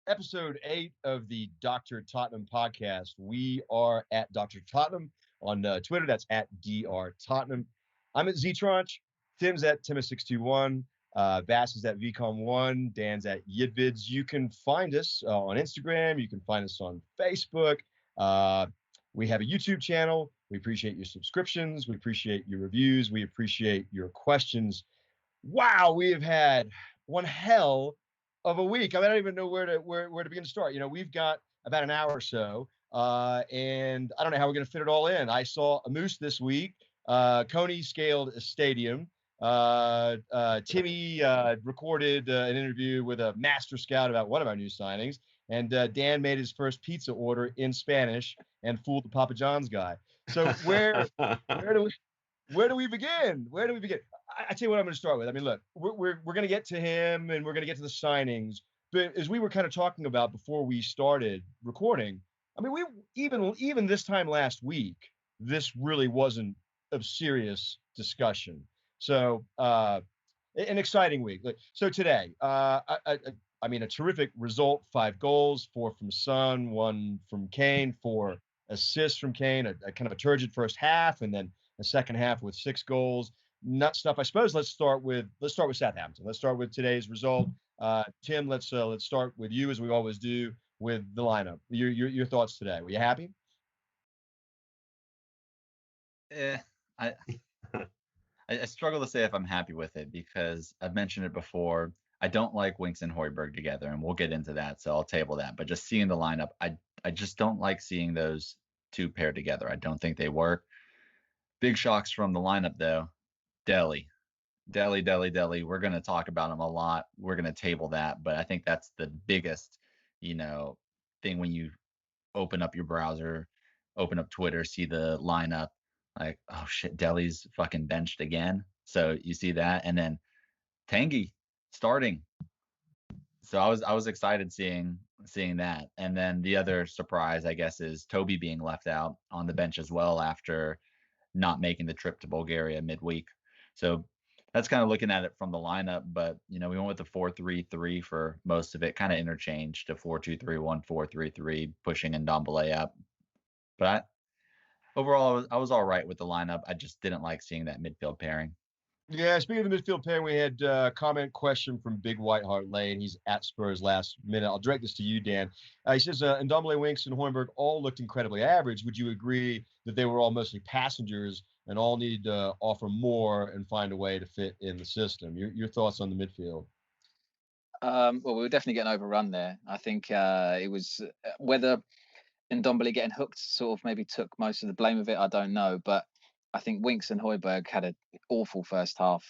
episode 8 of the Dr. Tottenham podcast. We are at Dr. Tottenham on Twitter. That's at Dr. Tottenham. I'm at Ztronch. Tim's at Timus621. Bass is at VCOM1. Dan's at Yidvids. You can find us on Instagram. You can find us on Facebook. We have a YouTube channel. We appreciate your subscriptions. We appreciate your reviews. We appreciate your questions. Wow, we have had one hell of a week. I don't even know where to begin to start. We've got about an hour or so, and I don't know how we're going to fit it all in. I saw a moose this week. Coney scaled a stadium. Timmy recorded an interview with a master scout about one of our new signings, and Dan made his first pizza order in Spanish and fooled the Papa John's guy. So where do we begin? Where do we begin? I tell you what I'm going to start with. I mean, look, we're going to get to him and we're going to get to the signings. But as we were kind of talking about before we started recording, I mean, we even this time last week, this really wasn't of serious discussion. So an exciting week. So today, I mean, a terrific result: 5 goals, 4 from Son, 1 from Kane, 4 assists from Kane. A kind of a turgid first half, and then a second half with 6 goals. Nut stuff. I suppose let's start with Southampton. Let's start with today's result. Tim, let's start with you, as we always do, with the lineup. Your thoughts today. Were you happy? I I struggle to say if I'm happy with it because I've mentioned it before. I don't like Winks and Højbjerg together, and we'll get into that, so I'll table that. But just seeing the lineup, I just don't like seeing those two paired together. I don't think they work. Big shocks from the lineup, though. Dele. Dele. We're going to talk about him a lot. We're going to table that, but I think that's the biggest, thing when you open up your browser, open up Twitter, see the lineup, like, oh shit, Dele's fucking benched again. So you see that, and then Tanguy starting. So I was excited seeing that. And then the other surprise, I guess, is Toby being left out on the bench as well after not making the trip to Bulgaria midweek. So that's kind of looking at it from the lineup, but we went with the 4-3-3 for most of it, kind of interchanged to 4-2-3-1, 4-3-3, pushing Ndombele up. But overall, I was all right with the lineup. I just didn't like seeing that midfield pairing. Yeah, speaking of the midfield pairing, we had a comment question from Big White Hart Lane. He's at Spurs last minute. I'll direct this to you, Dan. He says, Ndombele, Winks, and Højbjerg all looked incredibly average. Would you agree that they were all mostly passengers and all needed to offer more and find a way to fit in the system? Your thoughts on the midfield? Well, we were definitely getting overrun there. I think it was whether Ndombele getting hooked sort of maybe took most of the blame of it. I don't know, but I think Winks and Højbjerg had an awful first half,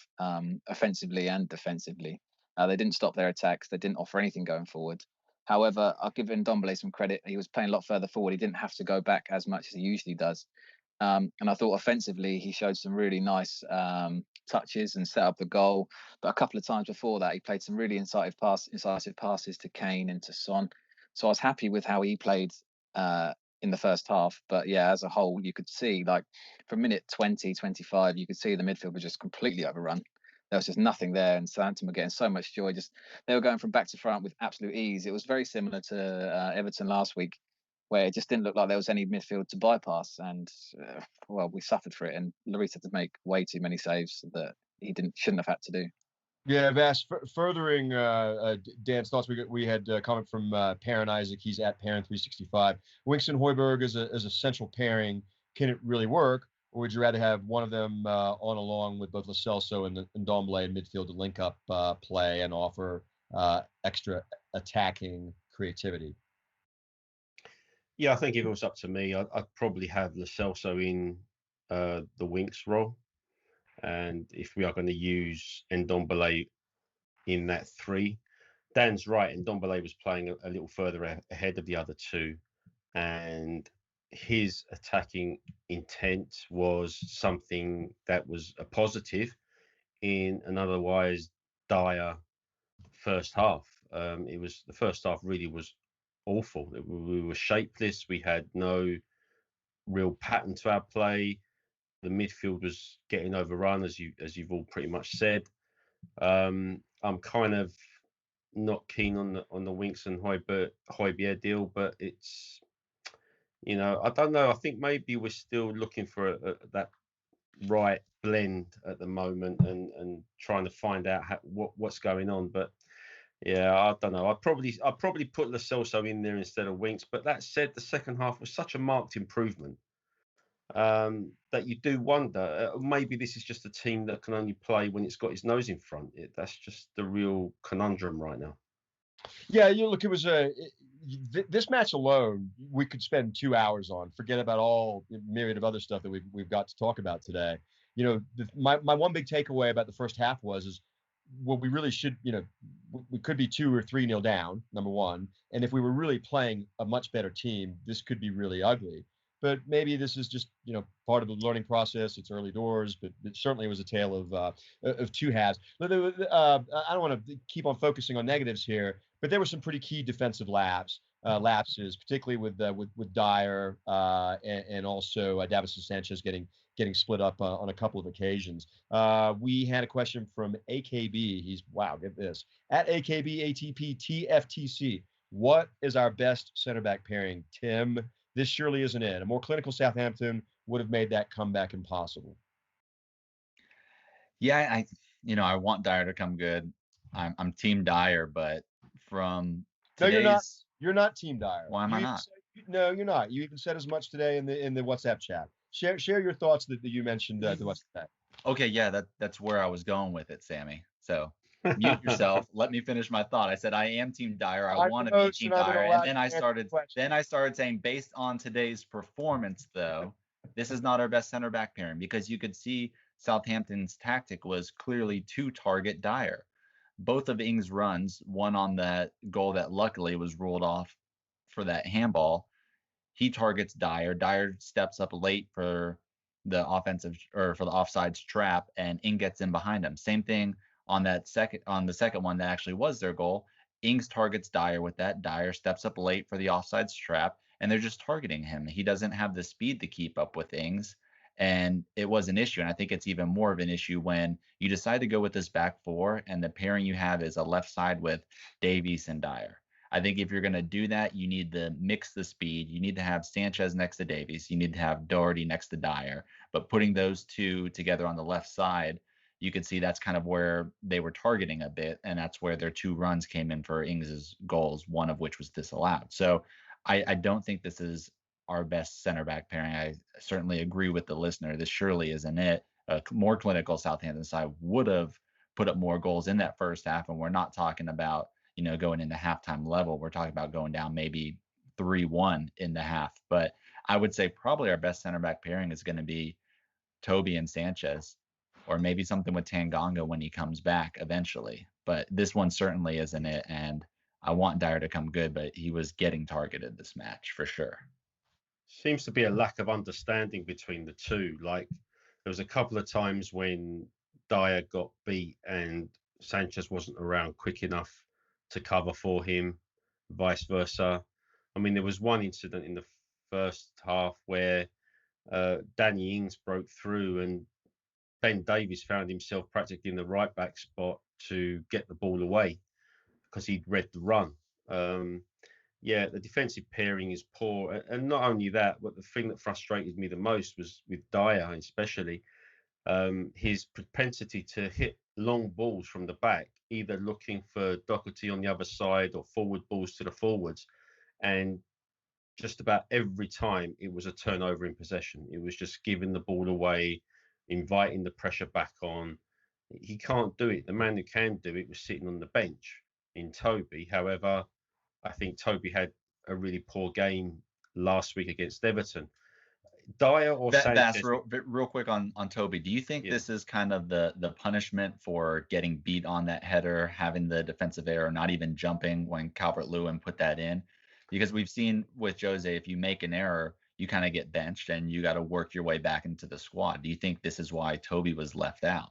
offensively and defensively. They didn't stop their attacks. They didn't offer anything going forward. However, I'll give Ndombele some credit. He was playing a lot further forward. He didn't have to go back as much as he usually does. And I thought offensively, he showed some really nice touches and set up the goal. But a couple of times before that, he played some really incisive passes to Kane and to Son. So I was happy with how he played in the first half. But yeah, as a whole, you could see, like, from minute 20, 25, you could see the midfield was just completely overrun. There was just nothing there, and Southampton were getting so much joy. They were going from back to front with absolute ease. It was very similar to Everton last week, where it just didn't look like there was any midfield to bypass. And well, we suffered for it, and Lloris had to make way too many saves that he shouldn't have had to do. Yeah, Vass, furthering Dan's thoughts, we had a comment from Perrin Isaac. He's at Perrin365. Winks and Højbjerg as a central pairing, can it really work? Or would you rather have one of them on along with both Lo Celso and Ndombele in midfield to link up play and offer extra attacking creativity? Yeah, I think if it was up to me, I'd probably have Lo Celso in the Winks role. And if we are going to use Ndombele in that 3, Dan's right. Ndombele was playing a little further ahead of the other two, and his attacking intent was something that was a positive in an otherwise dire first half. It was the first half really was awful. We were shapeless. We had no real pattern to our play. The midfield was getting overrun, as you've all pretty much said. I'm kind of not keen on the Winks and Højbjerg deal, but it's, I don't know. I think maybe we're still looking for that right blend at the moment and trying to find out what's going on. But yeah, I don't know. I'd probably put Lo Celso in there instead of Winks. But that said, the second half was such a marked improvement that you do wonder, maybe this is just a team that can only play when it's got its nose in front. That's just the real conundrum right now. Yeah, look, it was this match alone, we could spend 2 hours on. Forget about all the myriad of other stuff that we've got to talk about today. My one big takeaway about the first half is well, we really should, we could be 2 or 3-0 down, number one. And if we were really playing a much better team, this could be really ugly. But maybe this is just, part of the learning process. It's early doors, but it certainly was a tale of two halves. I don't want to keep on focusing on negatives here, but there were some pretty key defensive lapses, particularly with Dyer and also Davinson Sanchez getting split up on a couple of occasions. We had a question from AKB. Get this, at AKB ATP TFTC. What is our best center back pairing, Tim? This surely isn't it. A more clinical Southampton would have made that comeback impossible. Yeah, I want Dyer to come good. I'm Team Dyer, but from today's... No, you're not Team Dyer. Why am I not? No, you're not. You even said as much today in the WhatsApp chat. Share your thoughts that you mentioned the WhatsApp. Okay, yeah, that's where I was going with it, Sammy. So mute yourself. Let me finish my thought. I said I am Team Dyer. I want to be Team Dyer, and then I started saying, based on today's performance, though, this is not our best center back pairing, because you could see Southampton's tactic was clearly to target Dyer. Both of Ings' runs, one on that goal that luckily was ruled off for that handball, he targets Dyer. Dyer steps up late for the offsides trap, and Ings gets in behind him. Same thing on the second one that actually was their goal. Ings targets Dyer with that. Dyer steps up late for the offsides trap, and they're just targeting him. He doesn't have the speed to keep up with Ings, and it was an issue. And I think it's even more of an issue when you decide to go with this back four, and the pairing you have is a left side with Davies and Dyer. I think if you're going to do that, you need to mix the speed. You need to have Sanchez next to Davies. You need to have Doherty next to Dyer. But putting those two together on the left side, you could see that's kind of where they were targeting a bit, and that's where their 2 runs came in for Ings' goals, one of which was disallowed. So I don't think this is our best center back pairing. I certainly agree with the listener. This surely isn't it. A more clinical Southampton side would have put up more goals in that first half, and we're not talking about going into halftime level. We're talking about going down maybe 3-1 in the half. But I would say probably our best center back pairing is going to be Toby and Sanchez, or maybe something with Tanganga when he comes back eventually. But this one certainly isn't it. And I want Dyer to come good, but he was getting targeted this match for sure. Seems to be a lack of understanding between the two. Like, there was a couple of times when Dyer got beat and Sanchez wasn't around quick enough to cover for him, vice versa. I mean, there was one incident in the first half where Danny Ings broke through and Ben Davies found himself practically in the right back spot to get the ball away because he'd read the run. The defensive pairing is poor. And not only that, but the thing that frustrated me the most was with Dyer, especially his propensity to hit long balls from the back, either looking for Doherty on the other side or forward balls to the forwards. And just about every time it was a turnover in possession. It was just giving the ball away, inviting the pressure back on. He can't do it. The man who can do it was sitting on the bench in Toby. However, I think Toby had a really poor game last week against Everton. Dyer or Sanchez? Real quick on Toby. Do you think this is kind of the punishment for getting beat on that header, having the defensive error, not even jumping when Calvert-Lewin put that in? Because we've seen with Jose, if you make an error, you kind of get benched and you got to work your way back into the squad. Do you think this is why Toby was left out?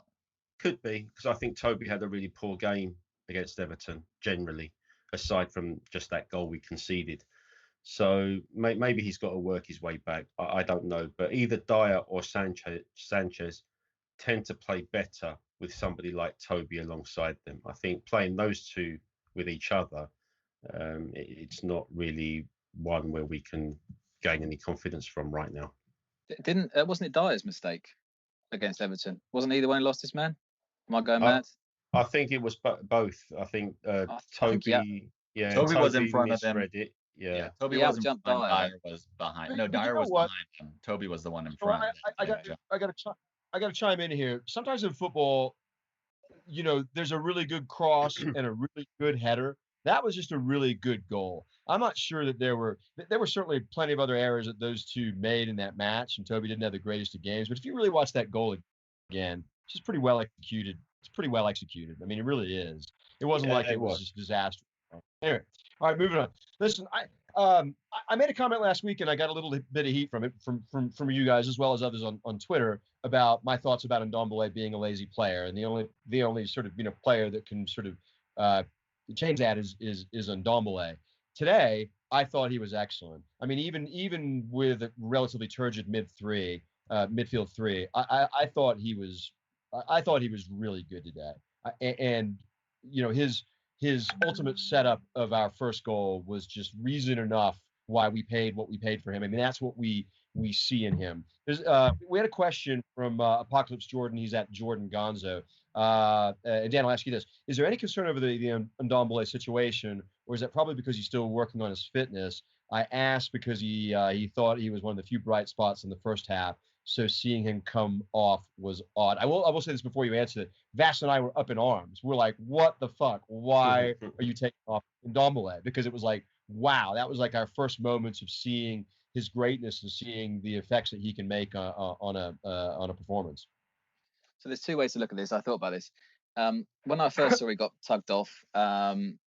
Could be, because I think Toby had a really poor game against Everton, generally, aside from just that goal we conceded. So maybe he's got to work his way back. I don't know. But either Dyer or Sanchez tend to play better with somebody like Toby alongside them. I think playing those two with each other, it's not really one where we can gain any confidence from right now. Wasn't it Dyer's mistake against Everton? Wasn't he the one who lost his man? Am I going mad? I think it was both. I think Toby, Toby was in front of him. misread it. Yeah, Toby was in front. Dyer was behind. No, Dyer was behind him. Toby was the one in front. I got to chime in here. Sometimes in football, there's a really good cross and a really good header. That was just a really good goal. I'm not sure that there were certainly plenty of other errors that those two made in that match, and Toby didn't have the greatest of games. But if you really watch that goal again, it's just pretty well executed. It's pretty well executed. I mean, it really is. It wasn't like it was just disastrous. Anyway, all right, moving on. Listen, I made a comment last week, and I got a little bit of heat from it from you guys as well as others on Twitter about my thoughts about Ndombele being a lazy player, and the only sort of player that can sort of change that is Ndombele. Today, I thought he was excellent. I mean, even with a relatively turgid midfield three, I thought he was really good today. And his ultimate setup of our first goal was just reason enough why we paid what we paid for him. I mean, that's what we see in him. We had a question from Apocalypse Jordan. He's at Jordan Gonzo. And Dan, I'll ask you this. Is there any concern over the Ndombele situation, or is that probably because he's still working on his fitness? I asked because he thought he was one of the few bright spots in the first half. So seeing him come off was odd. I will say this before you answer it. Vass and I were up in arms. We're like, what the fuck? Why are you taking off Ndombele? Because it was like, wow, that was like our first moments of seeing his greatness and seeing the effects that he can make on a performance. So there's two ways to look at this. I thought about this. When I first saw he got tugged off, and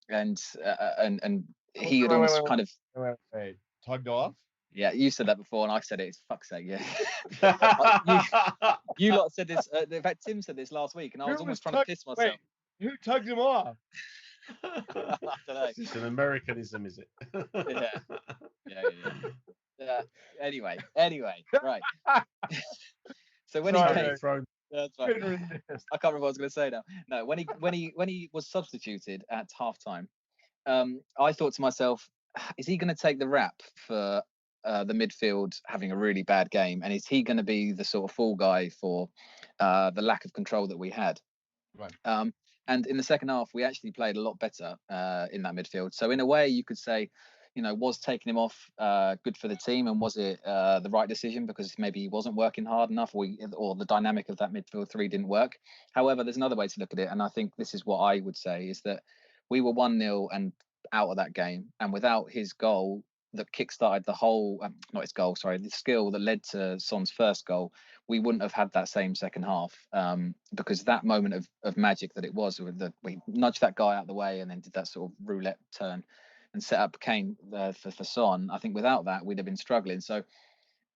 he had almost kind of tugged off. Yeah, you said that before, and I said it. It's fuck's sake, yeah. you lot said this. In fact, Tim said this last week, and I was almost trying to piss myself. Who tugged him off? I don't know. It's an Americanism, is it? Yeah. Anyway, right. So when he came, that's right. I can't remember what I was going to say now. No, when he was substituted at halftime, I thought to myself, is he going to take the rap for the midfield having a really bad game, and is he going to be the sort of fall guy for the lack of control that we had? Right. And in the second half, we actually played a lot better in that midfield. So in a way, you could say, was taking him off good for the team, and was it the right decision because maybe he wasn't working hard enough, or the dynamic of that midfield three didn't work? However, there's another way to look at it, and I think this is what I would say, is that we were 1-0 and out of that game, and without his goal that kickstarted the whole, not his goal, sorry, the skill that led to Son's first goal, we wouldn't have had that same second half, because that moment of magic that it was, we nudged that guy out of the way and then did that sort of roulette turn and set up Kane for Son. I think without that, we'd have been struggling. So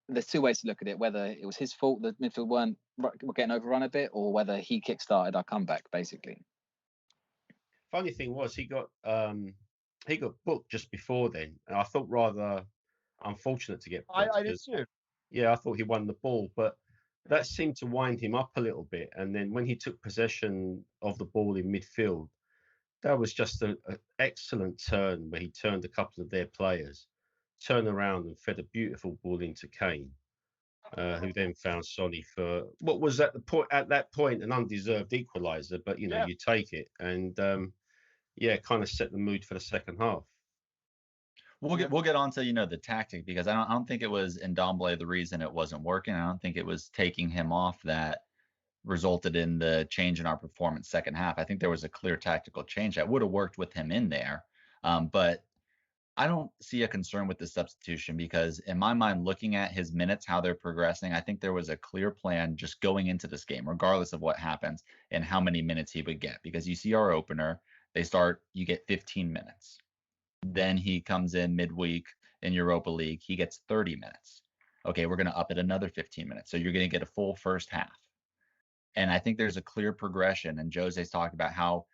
there's two ways to look at it, whether it was his fault that midfield were getting overrun a bit, or whether he kickstarted our comeback, basically. Funny thing was, he got booked just before then, and I thought rather unfortunate to get booked. I did too. Yeah, I thought he won the ball, but that seemed to wind him up a little bit. And then when he took possession of the ball in midfield, that was just an excellent turn where he turned a couple of their players, turned around and fed a beautiful ball into Kane, who then found Sonny for what was at that point an undeserved equaliser, but you take it, and kind of set the mood for the second half. We'll get on to the tactic, because I don't think it was Ndombele the reason it wasn't working. I don't think it was taking him off that resulted in the change in our performance second half. I think there was a clear tactical change that would have worked with him in there, but I don't see a concern with the substitution, because in my mind, looking at his minutes, how they're progressing, I think there was a clear plan just going into this game, regardless of what happens and how many minutes he would get. Because you see our opener, you get 15 minutes. Then he comes in midweek in Europa League, he gets 30 minutes. Okay, we're going to up it another 15 minutes. So you're going to get a full first half. And I think there's a clear progression. And Jose's talked about how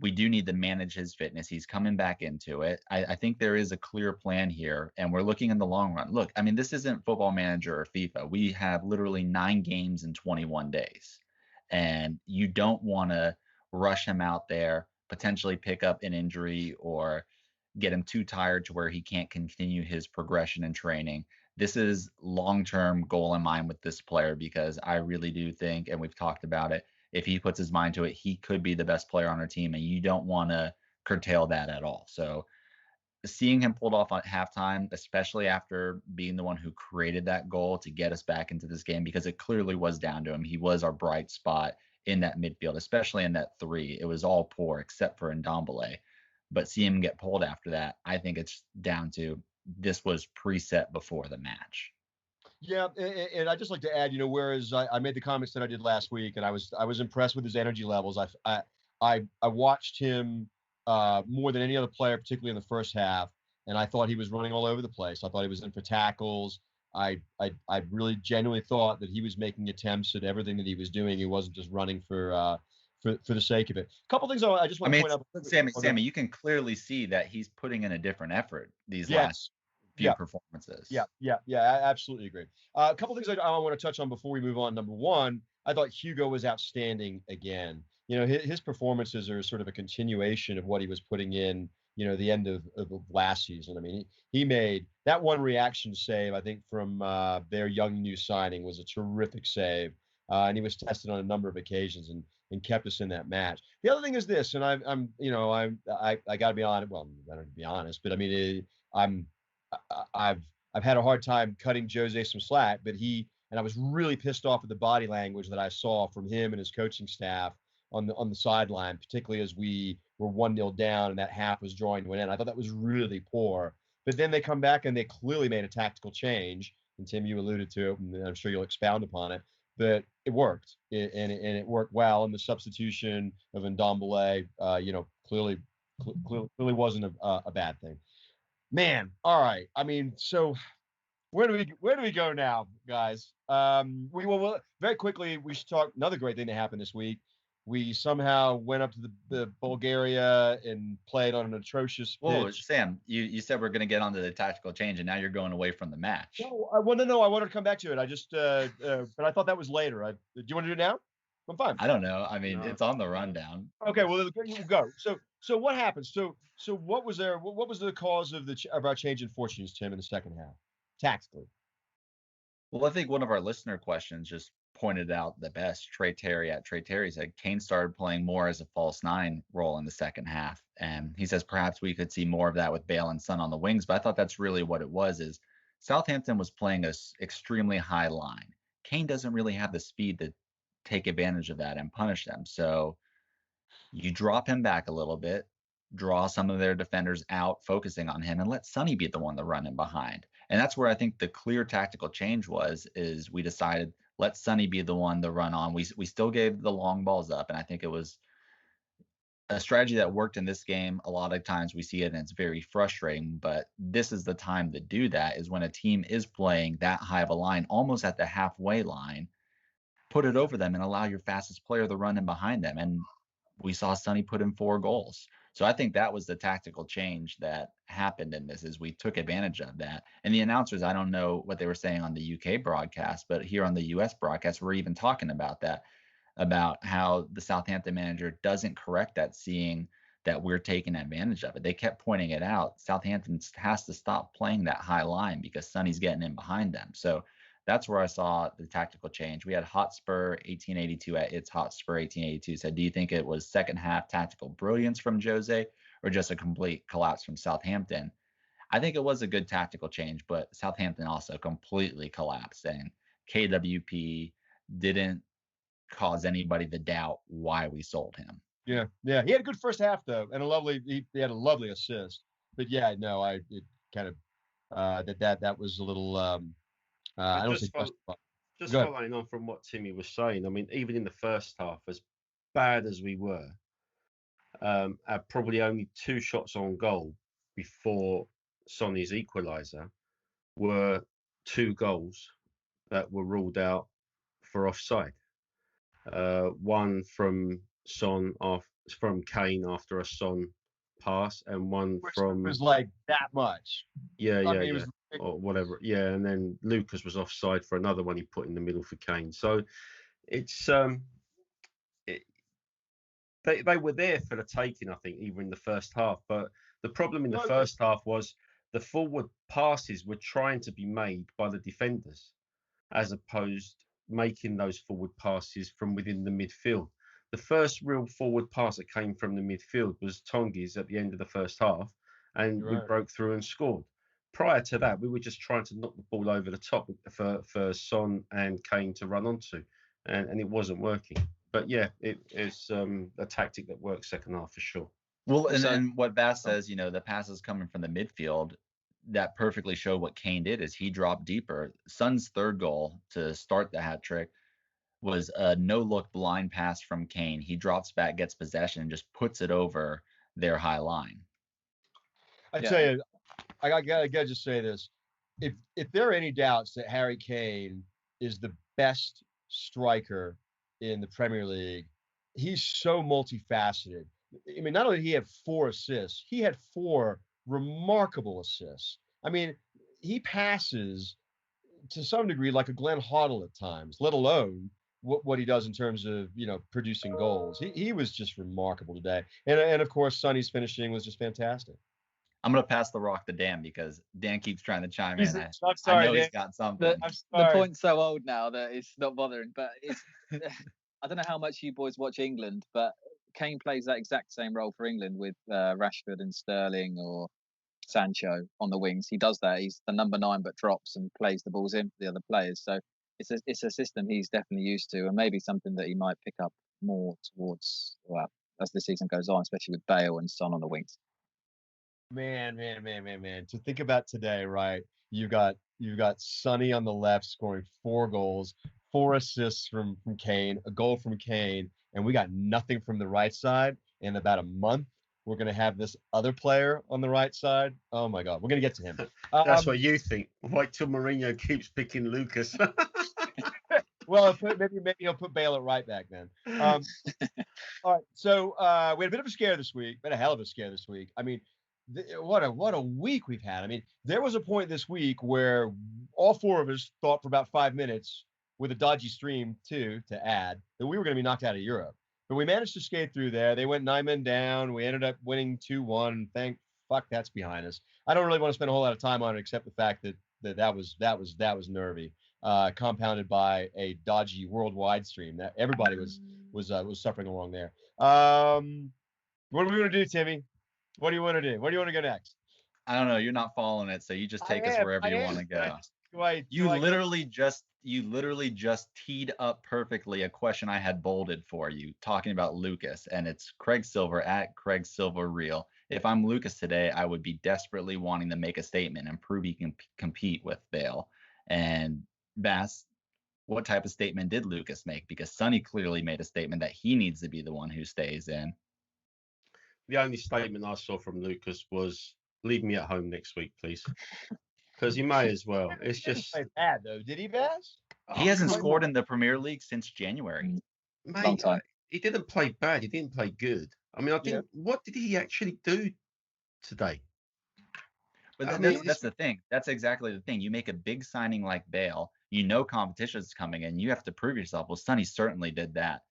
we do need to manage his fitness. He's coming back into it. I think there is a clear plan here, and we're looking in the long run. Look, I mean, this isn't Football Manager or FIFA. We have literally 9 games in 21 days, and you don't want to rush him out there, potentially pick up an injury or get him too tired to where he can't continue his progression in training. This is long-term goal in mind with this player, because I really do think, and we've talked about it, if he puts his mind to it, he could be the best player on our team, and you don't want to curtail that at all. So seeing him pulled off at halftime, especially after being the one who created that goal to get us back into this game, because it clearly was down to him. He was our bright spot in that midfield, especially in that three. It was all poor except for Ndombele. But seeing him get pulled after that, I think it's down to this was preset before the match. Yeah, and I'd just like to add, whereas I made the comments that I did last week, and I was impressed with his energy levels. I watched him more than any other player, particularly in the first half, and I thought he was running all over the place. I thought he was in for tackles. I really genuinely thought that he was making attempts at everything that he was doing. He wasn't just running for the sake of it. A couple things I just want to point out. Sammy, you can clearly see that he's putting in a different effort these last few performances. Yeah, I absolutely agree. A couple things I want to touch on before we move on. Number one, I thought Hugo was outstanding again. His performances are sort of a continuation of what he was putting in, the end of last season. I mean, he made that one reaction save, I think, from their young new signing was a terrific save. And he was tested on a number of occasions and kept us in that match. The other thing is this, and I got to be honest. Well, I don't have to be honest, but I mean, I've had a hard time cutting Jose some slack, but I was really pissed off at the body language that I saw from him and his coaching staff on the sideline, particularly as we were 1-0 down and that half was drawing to an end. I thought that was really poor. But then they come back and they clearly made a tactical change. And Tim, you alluded to it, and I'm sure you'll expound upon it. But it worked, and it worked well. And the substitution of Ndombele, clearly wasn't a bad thing. Man, all right. I mean, so where do we go now, guys? We will very quickly. We should talk another great thing that happened this week. We somehow went up to the Bulgaria and played on an atrocious pitch. Whoa, Sam, you said we're going to get onto the tactical change, and now you're going away from the match. No, I want to know. I wanted to come back to it. I just, but I thought that was later. Do you want to do it now? I'm fine. I don't know. I mean, it's on the rundown. Okay, well, you go. So what happened? So what was there? What was the cause of our change in fortunes, Tim, in the second half, tactically? Well, I think one of our listener questions just pointed out the best. Trey Terry said Kane started playing more as a false nine role in the second half. And he says perhaps we could see more of that with Bale and Son on the wings. But I thought that's really what it was, is Southampton was playing a extremely high line. Kane doesn't really have the speed to take advantage of that and punish them. So you drop him back a little bit, draw some of their defenders out, focusing on him, and let Sonny be the one to run in behind. And that's where I think the clear tactical change is we decided let Sonny be the one to run on. We still gave the long balls up, and I think it was a strategy that worked in this game. A lot of times we see it and it's very frustrating, but this is the time to do that, is when a team is playing that high of a line, almost at the halfway line, put it over them and allow your fastest player to run in behind them. And we saw Sonny put in 4 goals. So I think that was the tactical change that happened in this, is we took advantage of that. And the announcers, I don't know what they were saying on the UK broadcast, but here on the US broadcast, we're even talking about that, about how the Southampton manager doesn't correct that, seeing that we're taking advantage of it. They kept pointing it out. Southampton has to stop playing that high line because Sonny's getting in behind them. So that's where I saw the tactical change. We had Hotspur 1882 at its Hotspur 1882 said, do you think it was second half tactical brilliance from Jose or just a complete collapse from Southampton? I think it was a good tactical change, but Southampton also completely collapsed, and KWP didn't cause anybody to doubt why we sold him. Yeah. He had a good first half though, and he had a lovely assist. But yeah, no, it kind of that was a little I don't think just following on from what Timmy was saying. I mean, even in the first half, as bad as we were, had probably only 2 shots on goal before Sonny's equaliser were 2 goals that were ruled out for offside. One from from Kane after a Son pass, and one from was like that much. Yeah. Or whatever. Yeah, and then Lucas was offside for another one he put in the middle for Kane. So it's they were there for the taking, I think, even in the first half. But the problem in the first half was the forward passes were trying to be made by the defenders, as opposed making those forward passes from within the midfield. The first real forward pass that came from the midfield was Tongi's at the end of the first half, and we broke through and scored. Prior to that, we were just trying to knock the ball over the top for Son and Kane to run onto, and it wasn't working. But yeah, it's a tactic that works second half for sure. Well, and what Bass says, the passes coming from the midfield, that perfectly showed what Kane did is he dropped deeper. Son's third goal to start the hat trick was a no-look blind pass from Kane. He drops back, gets possession, and just puts it over their high line. I tell you, I gotta just say this: if there are any doubts that Harry Kane is the best striker in the Premier League, he's so multifaceted. I mean, not only did he have 4 assists, he had 4 remarkable assists. I mean, he passes to some degree like a Glenn Hoddle at times, let alone what he does in terms of producing goals. He was just remarkable today, and of course Sonny's finishing was just fantastic. I'm gonna pass the rock to Dan because Dan keeps trying to chime in. I'm sorry, I know Dan. he's got something. The point's so old now that it's not bothering. But it's I don't know how much you boys watch England, but Kane plays that exact same role for England with Rashford and Sterling or Sancho on the wings. He does that. He's the number 9, but drops and plays the balls in for the other players. So it's a system he's definitely used to, and maybe something that he might pick up more towards as the season goes on, especially with Bale and Son on the wings. Man. To think about today, right? You've got Sonny on the left scoring 4 goals, 4 assists from Kane, a goal from Kane, and we got nothing from the right side. In about a month, we're going to have this other player on the right side. Oh my God, we're going to get to him. That's what you think. Wait till Mourinho keeps picking Lucas. Well, maybe he'll put Bale at right back then. All right, so we had a bit of a scare this week, but a hell of a scare this week. I mean, what a week we've had. I mean, there was a point this week where all 4 of us thought for about 5 minutes, with a dodgy stream too to add, that we were going to be knocked out of Europe. But we managed to skate through there. They went 9 men down. We ended up winning 2-1. Thank fuck that's behind us. I don't really want to spend a whole lot of time on it, except the fact that was nervy, compounded by a dodgy worldwide stream that everybody was suffering along there. What are we going to do, Timmy? What do you want to do? Where do you want to go next? I don't know. You're not following it, so you just take us wherever you want to go. You literally just teed up perfectly a question I had bolded for you, talking about Lucas, and it's Craig Silver at Craig Silver Real. If I'm Lucas today, I would be desperately wanting to make a statement and prove he can compete with Bale. And Bass, what type of statement did Lucas make? Because Sonny clearly made a statement that he needs to be the one who stays in. The only statement I saw from Lucas was, "Leave me at home next week, please." Because he may as well. It's just bad though. Did he, Bass? He hasn't scored in the Premier League since January. Mate, he didn't play bad. He didn't play good. I mean, what did he actually do today? But that's the thing. That's exactly the thing. You make a big signing like Bale, competition's coming in. You have to prove yourself. Well, Sonny certainly did that.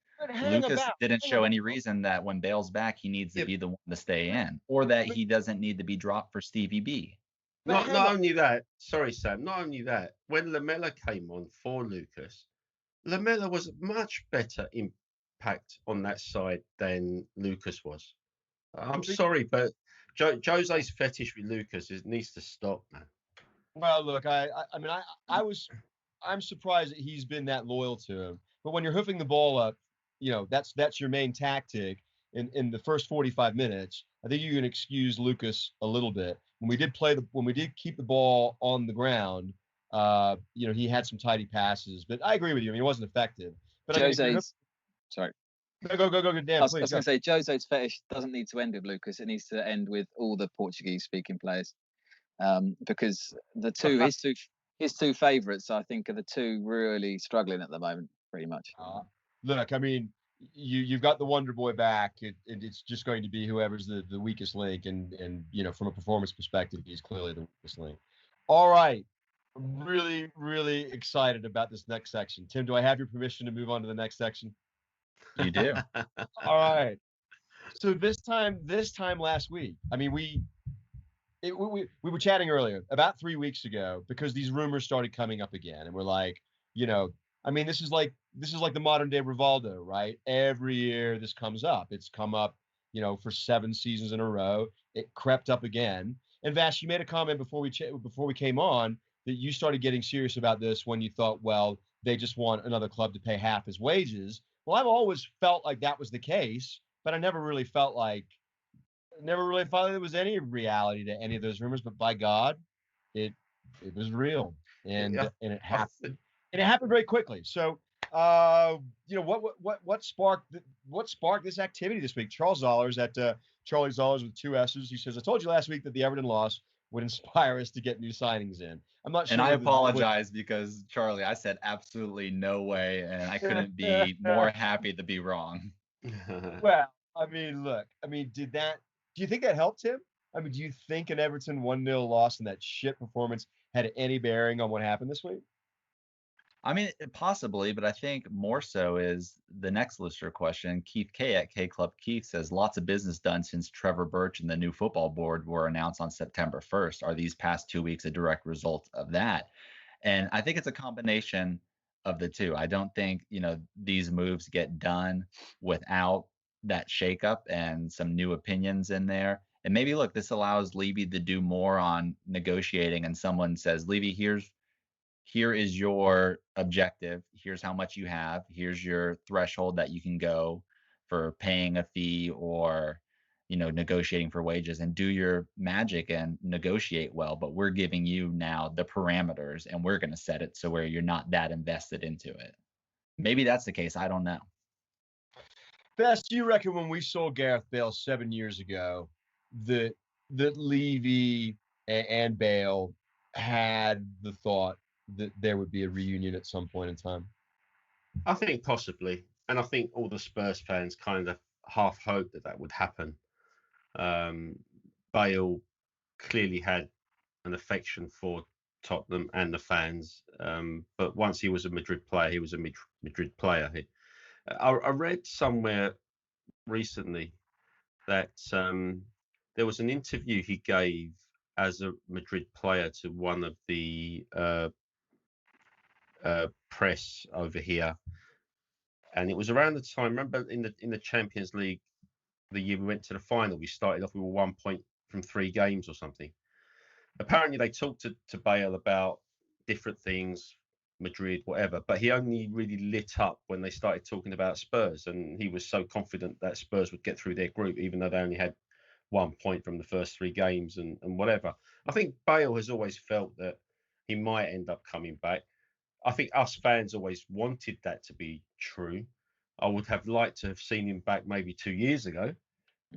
Lucas didn't show any reason that when Bale's back, he needs to be the one to stay in, or that he doesn't need to be dropped for Stevie B. Not only that, sorry, Sam, not only that, when Lamela came on for Lucas, Lamela was much better impact on that side than Lucas was. I'm sorry, but Jose's fetish with Lucas needs to stop, man. Well, look, I'm surprised that he's been that loyal to him. But when you're hoofing the ball up, that's your main tactic in the first 45 minutes. I think you can excuse Lucas a little bit. When we did keep the ball on the ground, he had some tidy passes. But I agree with you. I mean, it wasn't effective. But sorry. Go, Dan. I was going to say, Jose's fetish doesn't need to end with Lucas. It needs to end with all the Portuguese-speaking players, because his two favourites, I think, are the two really struggling at the moment, pretty much. Look, I mean, you've got the Wonder Boy back. It's just going to be whoever's the weakest link, and from a performance perspective, he's clearly the weakest link. All right, I'm really, really excited about this next section. Tim, do I have your permission to move on to the next section? You do. All right. So this time last week, I mean, we were chatting earlier about 3 weeks ago because these rumors started coming up again, and we're like, I mean, this is like the modern day Rivaldo, right? Every year this comes up. It's come up, for 7 seasons in a row. It crept up again. And Vash, you made a comment before we came on that you started getting serious about this when you thought, well, they just want another club to pay half his wages. Well, I've always felt like that was the case, but I never really thought there was any reality to any of those rumors. But by God, it was real, and Yeah, it I happened, and it happened very quickly. So, what sparked this activity this week? Charles Zollers at Charlie Zollers with 2 S's. He says, "I told you last week that the Everton loss would inspire us to get new signings in." I'm not sure. And I apologize because, Charlie, I said absolutely no way, and I couldn't be more happy to be wrong. Well, I mean, look, do you think that helped him? I mean, do you think an Everton 1-0 loss and that shit performance had any bearing on what happened this week? I mean, possibly, but I think more so is the next listener question. Keith K at K Club Keith says, lots of business done since Trevor Birch and the new football board were announced on September 1st. Are these past 2 weeks a direct result of that? And I think it's a combination of the two. I don't think, these moves get done without that shakeup and some new opinions in there. And maybe, look, this allows Levy to do more on negotiating, and someone says, Levy, here is your objective. Here's how much you have. Here's your threshold that you can go for paying a fee or, negotiating for wages, and do your magic and negotiate well. But we're giving you now the parameters, and we're going to set it so where you're not that invested into it. Maybe that's the case. I don't know. Best, do you reckon when we sold Gareth Bale 7 years ago that Levy and Bale had the thought that there would be a reunion at some point in time? I think possibly, and I think all the Spurs fans kind of half hoped that would happen. Bale clearly had an affection for Tottenham and the fans, but once he was a Madrid player, he was a Madrid player. I read somewhere recently that there was an interview he gave as a Madrid player to one of the press over here, and it was around the time. Remember in the Champions League, the year we went to the final, we started off with 1 point from 3 games or something. Apparently, they talked to Bale about different things, Madrid, whatever, but he only really lit up when they started talking about Spurs, and he was so confident that Spurs would get through their group, even though they only had 1 point from the first 3 games and whatever. I think Bale has always felt that he might end up coming back. I think us fans always wanted that to be true. I would have liked to have seen him back maybe 2 years ago,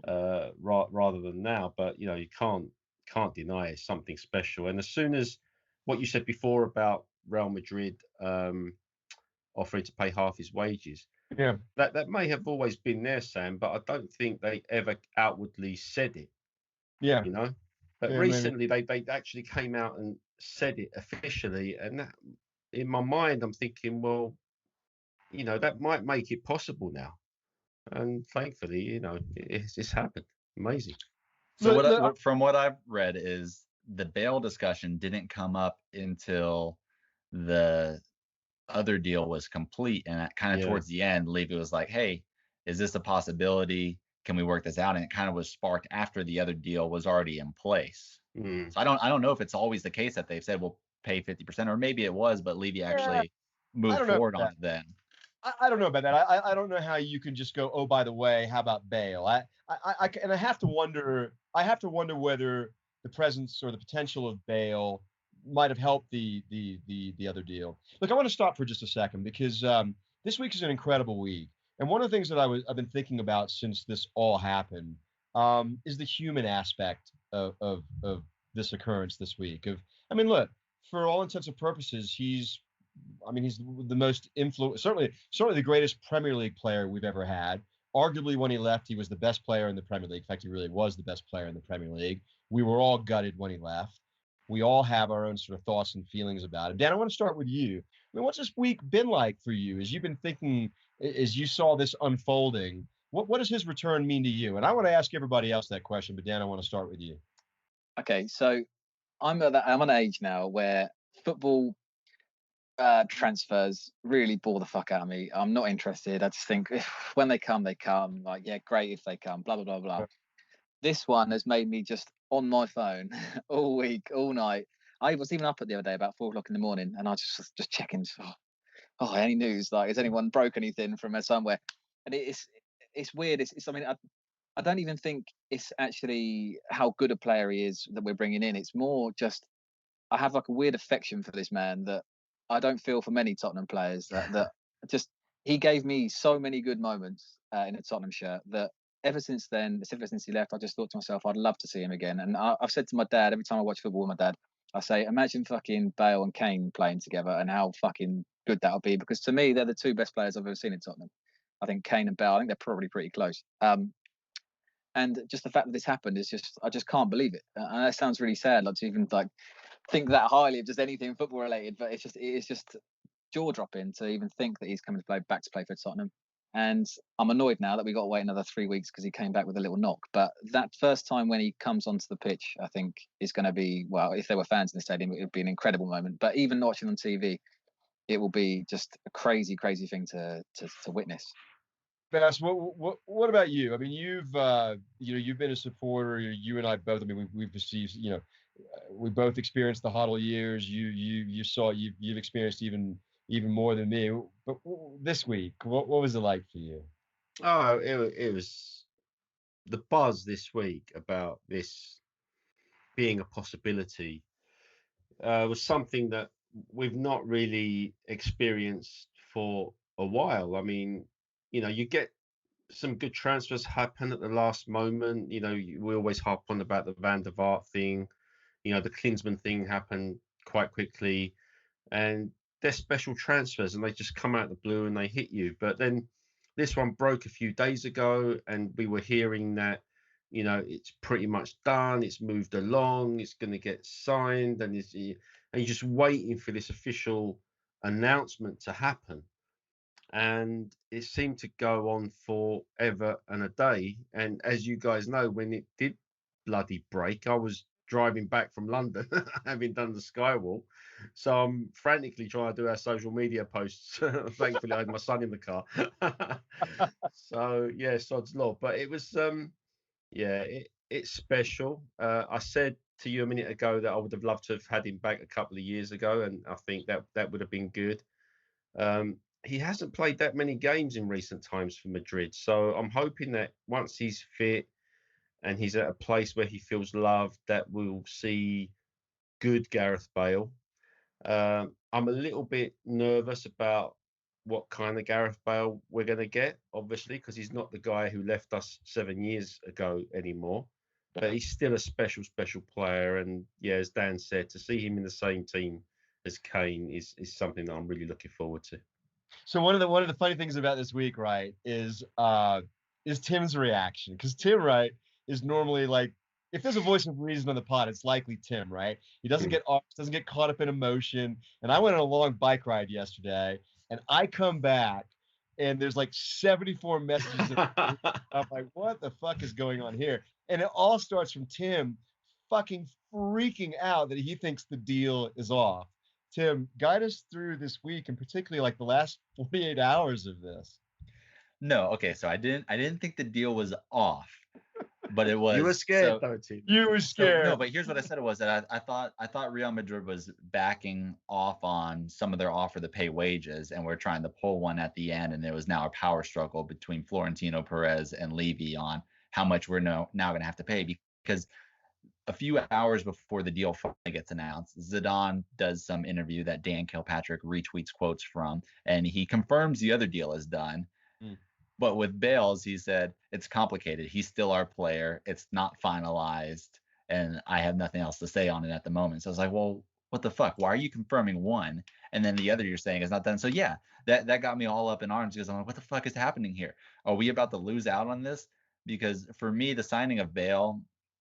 rather than now. But you can't deny it's something special. And as soon as what you said before about Real Madrid offering to pay half his wages, yeah, that may have always been there, Sam. But I don't think they ever outwardly said it. Yeah, But yeah, recently they actually came out and said it officially, and that, in my mind, I'm thinking, well, that might make it possible now. And thankfully, it's happened. Amazing. So from what I've read is the Bale discussion didn't come up until the other deal was complete, and kind of towards the end, Levy was like, "Hey, is this a possibility? Can we work this out?" And it kind of was sparked after the other deal was already in place. So I don't know if it's always the case that they've said we'll pay 50%, or maybe it was, but Levy actually moved forward on it then. I don't know about that. I don't know how you can just go, oh, by the way, how about Bale? I have to wonder. I have to wonder whether the presence or the potential of Bale might have helped the other deal. Look, I want to stop for just a second because this week is an incredible week, and one of the things that I've been thinking about since this all happened is the human aspect of this occurrence this week. Look, for all intents and purposes, he's the most certainly the greatest Premier League player we've ever had. Arguably, when he left, he was the best player in the Premier League. In fact, he really was the best player in the Premier League. We were all gutted when he left. We all have our own sort of thoughts and feelings about it. Dan, I want to start with you. What's this week been like for you? As you've been thinking, as you saw this unfolding, What does his return mean to you? And I want to ask everybody else that question, but Dan, I want to start with you. Okay, so I'm an age now where football transfers really bore the fuck out of me. I'm not interested. I just think when they come, they come. Like, yeah, great if they come. Blah blah blah blah. This one has made me just on my phone all week, all night. I was even up at the other day about 4 o'clock in the morning, and I just checking. Any news? Like, has anyone broke anything from somewhere? And it's weird. I mean, I don't even think it's actually how good a player he is that we're bringing in. It's more just I have like a weird affection for this man that I don't feel for many Tottenham players. That just he gave me so many good moments in a Tottenham shirt that ever since he left, I just thought to myself, I'd love to see him again. And I've said to my dad every time I watch football with my dad, I say, imagine fucking Bale and Kane playing together and how fucking good that would be. Because to me, they're the two best players I've ever seen in Tottenham. I think Kane and Bale, I think they're probably pretty close. And just the fact that this happened is I just can't believe it. And that sounds really sad, like to even like think that highly of just anything football related, but it's just jaw dropping to even think that he's coming back to play for Tottenham. And I'm annoyed now that we got to wait another 3 weeks because he came back with a little knock. But that first time when he comes onto the pitch, I think is going to be, well, if there were fans in the stadium, it would be an incredible moment. But even watching on TV, it will be just a crazy, crazy thing to witness. Bass, what about you? I mean, you've been a supporter. You and I both. I mean, we've received. We both experienced the HODL years. You've experienced even more than me. But this week, what was it like for you? Oh, it was the buzz this week about this being a possibility was something that we've not really experienced for a while. I mean, you get some good transfers happen at the last moment. We always harp on about the Van der Vaart thing. The Klinsmann thing happened quite quickly, and they're special transfers, and they just come out of the blue and they hit you. But then this one broke a few days ago, and we were hearing that it's pretty much done, it's moved along, it's going to get signed, and you're just waiting for this official announcement to happen. And it seemed to go on forever and a day. And as you guys know, when it did bloody break, I was driving back from London, having done the Skywalk. So I'm frantically trying to do our social media posts. Thankfully, I had my son in the car. So yeah, sod's law. But it was, it's special. I said to you a minute ago that I would have loved to have had him back a couple of years ago, and I think that would have been good. He hasn't played that many games in recent times for Madrid, so I'm hoping that once he's fit and he's at a place where he feels loved, that we'll see good Gareth Bale. I'm a little bit nervous about what kind of Gareth Bale we're going to get, obviously, because he's not the guy who left us 7 years ago anymore. But he's still a special, special player. And yeah, as Dan said, to see him in the same team as Kane is something that I'm really looking forward to. So one of the funny things about this week, right, is Tim's reaction, because Tim, right, is normally like, if there's a voice of reason on the pod, it's likely Tim, right? He doesn't get caught up in emotion. And I went on a long bike ride yesterday, and I come back, and there's like 74 messages. I'm like, what the fuck is going on here? And it all starts from Tim fucking freaking out that he thinks the deal is off. Tim, guide us through this week, and particularly like the last 48 hours of this. No, okay, so I didn't think the deal was off, but it was. You were scared, though, Tim. You were scared. No, but here's what I said: was that I thought Real Madrid was backing off on some of their offer to pay wages, and we're trying to pull one at the end, and there was now a power struggle between Florentino Perez and Levy on how much we're now going to have to pay, because a few hours before the deal finally gets announced, Zidane does some interview that Dan Kilpatrick retweets quotes from, and he confirms the other deal is done. But with Bales, he said it's complicated. He's still our player. It's not finalized, and I have nothing else to say on it at the moment. So I was like, well, what the fuck? Why are you confirming one and then the other you're saying is not done? So yeah, that got me all up in arms, because I'm like, what the fuck is happening here? Are we about to lose out on this? Because for me, the signing of Bale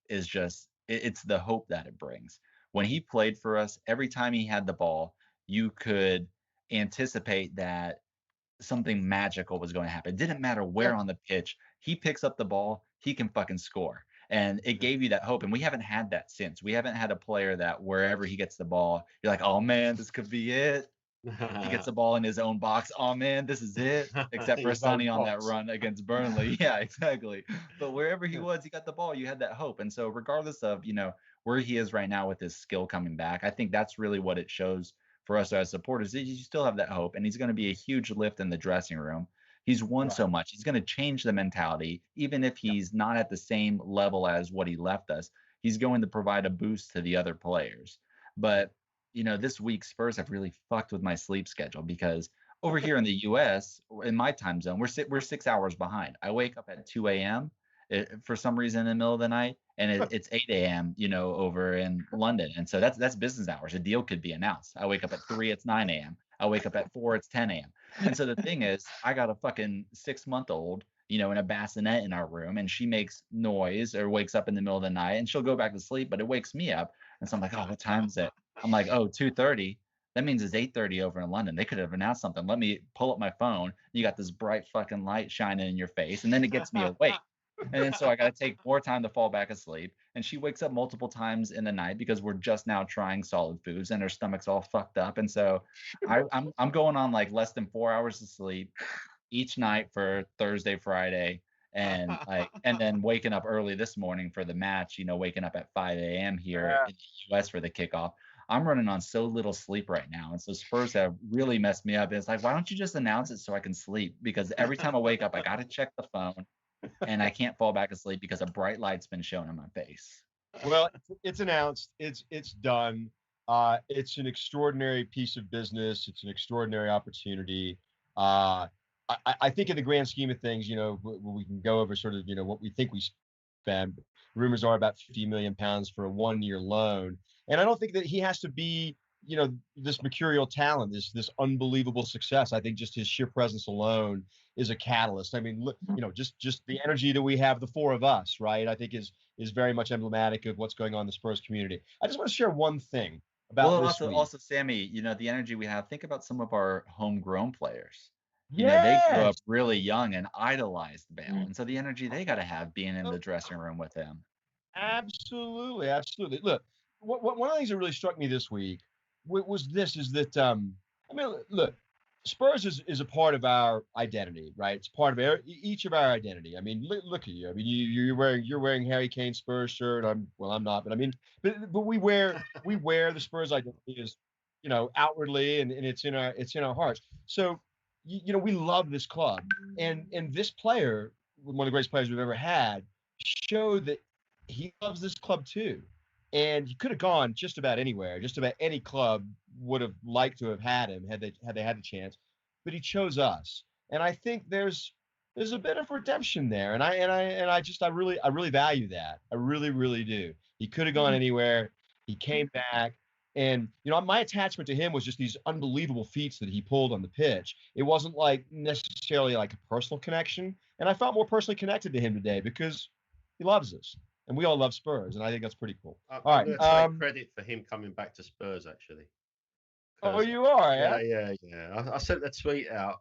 is just it's the hope that it brings. When he played for us, every time he had the ball, you could anticipate that something magical was going to happen. It didn't matter where on the pitch. He picks up the ball, he can fucking score. And it gave you that hope. And we haven't had that since. We haven't had a player that wherever he gets the ball, you're like, oh man, this could be it. He gets the ball in his own box. Oh man, this is it. Except for His own Sonny on that box. run against Burnley. Yeah, exactly. But wherever he was, he got the ball. You had that hope. And so regardless of, where he is right now with his skill coming back, I think that's really what it shows for us as supporters. You still have that hope, and he's going to be a huge lift in the dressing room. He's won so much. He's going to change the mentality, even if he's not at the same level as what he left us. He's going to provide a boost to the other players. But this week Spurs have really fucked with my sleep schedule because over here in the U.S., in my time zone, we're 6 hours behind. I wake up at 2 a.m. For some reason in the middle of the night, and it's 8 a.m. Over in London, and so that's business hours. A deal could be announced. I wake up at 3, it's 9 a.m. I wake up at 4, it's 10 a.m. And so the thing is, I got a fucking 6-month-old, in a bassinet in our room, and she makes noise or wakes up in the middle of the night, and she'll go back to sleep, but it wakes me up, and so I'm like, oh, what time is it? I'm like, oh, 2:30. That means it's 8:30 over in London. They could have announced something. Let me pull up my phone. You got this bright fucking light shining in your face, and then it gets me awake. And then so I got to take more time to fall back asleep. And she wakes up multiple times in the night because we're just now trying solid foods and her stomach's all fucked up. And so I'm going on like less than 4 hours of sleep each night for Thursday, Friday, and then waking up early this morning for the match. Waking up at 5 a.m. here in the U.S. for the kickoff. I'm running on so little sleep right now. And so Spurs have really messed me up. It's like, why don't you just announce it so I can sleep? Because every time I wake up, I got to check the phone. And I can't fall back asleep because a bright light's been shown in my face. Well, it's announced. It's done. It's an extraordinary piece of business. It's an extraordinary opportunity. I think in the grand scheme of things, we can go over sort of, what we think we spend. Rumors are about £50 million for a 1-year loan. And I don't think that he has to be, this mercurial talent, this unbelievable success. I think just his sheer presence alone is a catalyst. I mean, look, just the energy that we have, the four of us, right? I think is very much emblematic of what's going on in the Spurs community. I just want to share one thing about this week. Also, Sammy, the energy we have. Think about some of our homegrown players. Yeah, they grew up really young and idolized Bale, and so the energy they got to have being in the dressing room with him. Absolutely. Look, one of the things that really struck me this week was look, Spurs is a part of our identity, right? It's part of each of our identity. I mean, look at you. I mean, you're wearing Harry Kane Spurs shirt. I'm not, but I mean, but we wear the Spurs identity as, outwardly, and it's in our hearts. So, we love this club, and this player, one of the greatest players we've ever had, showed that he loves this club too. And he could have gone just about anywhere. Just about any club would have liked to have had him had they had the chance, but he chose us. And I think there's a bit of redemption there. And I really value that. I really, really do. He could have gone anywhere. He came back. And, my attachment to him was just these unbelievable feats that he pulled on the pitch. It wasn't like necessarily like a personal connection. And I felt more personally connected to him today because he loves us. And we all love Spurs, and I think that's pretty cool. I'm all right, going to take credit for him coming back to Spurs, actually. Oh, you are, yeah? Yeah. I sent a tweet out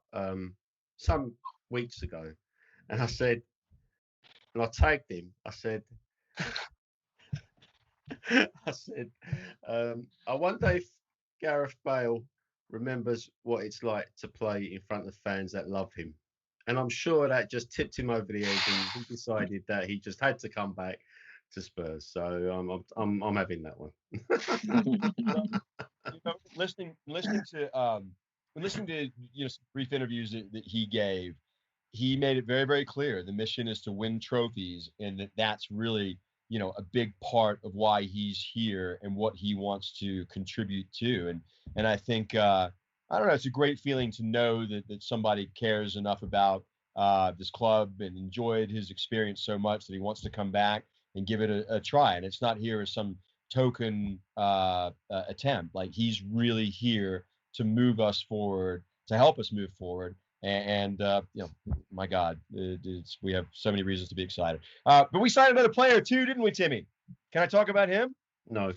some weeks ago, and I said, and I tagged him. I said, I wonder if Gareth Bale remembers what it's like to play in front of fans that love him. And I'm sure that just tipped him over the edge, and he decided that he just had to come back to Spurs. So I'm having that one. Listening to some brief interviews that he gave, he made it very, very clear the mission is to win trophies, and that's really a big part of why he's here and what he wants to contribute to. And I think I don't know, it's a great feeling to know that somebody cares enough about this club and enjoyed his experience so much that he wants to come back and give it a try. And it's not here as some token attempt. Like, he's really here to move us forward, to help us move forward. And my God, we have so many reasons to be excited. But we signed another player too, didn't we, Timmy? Can I talk about him? No,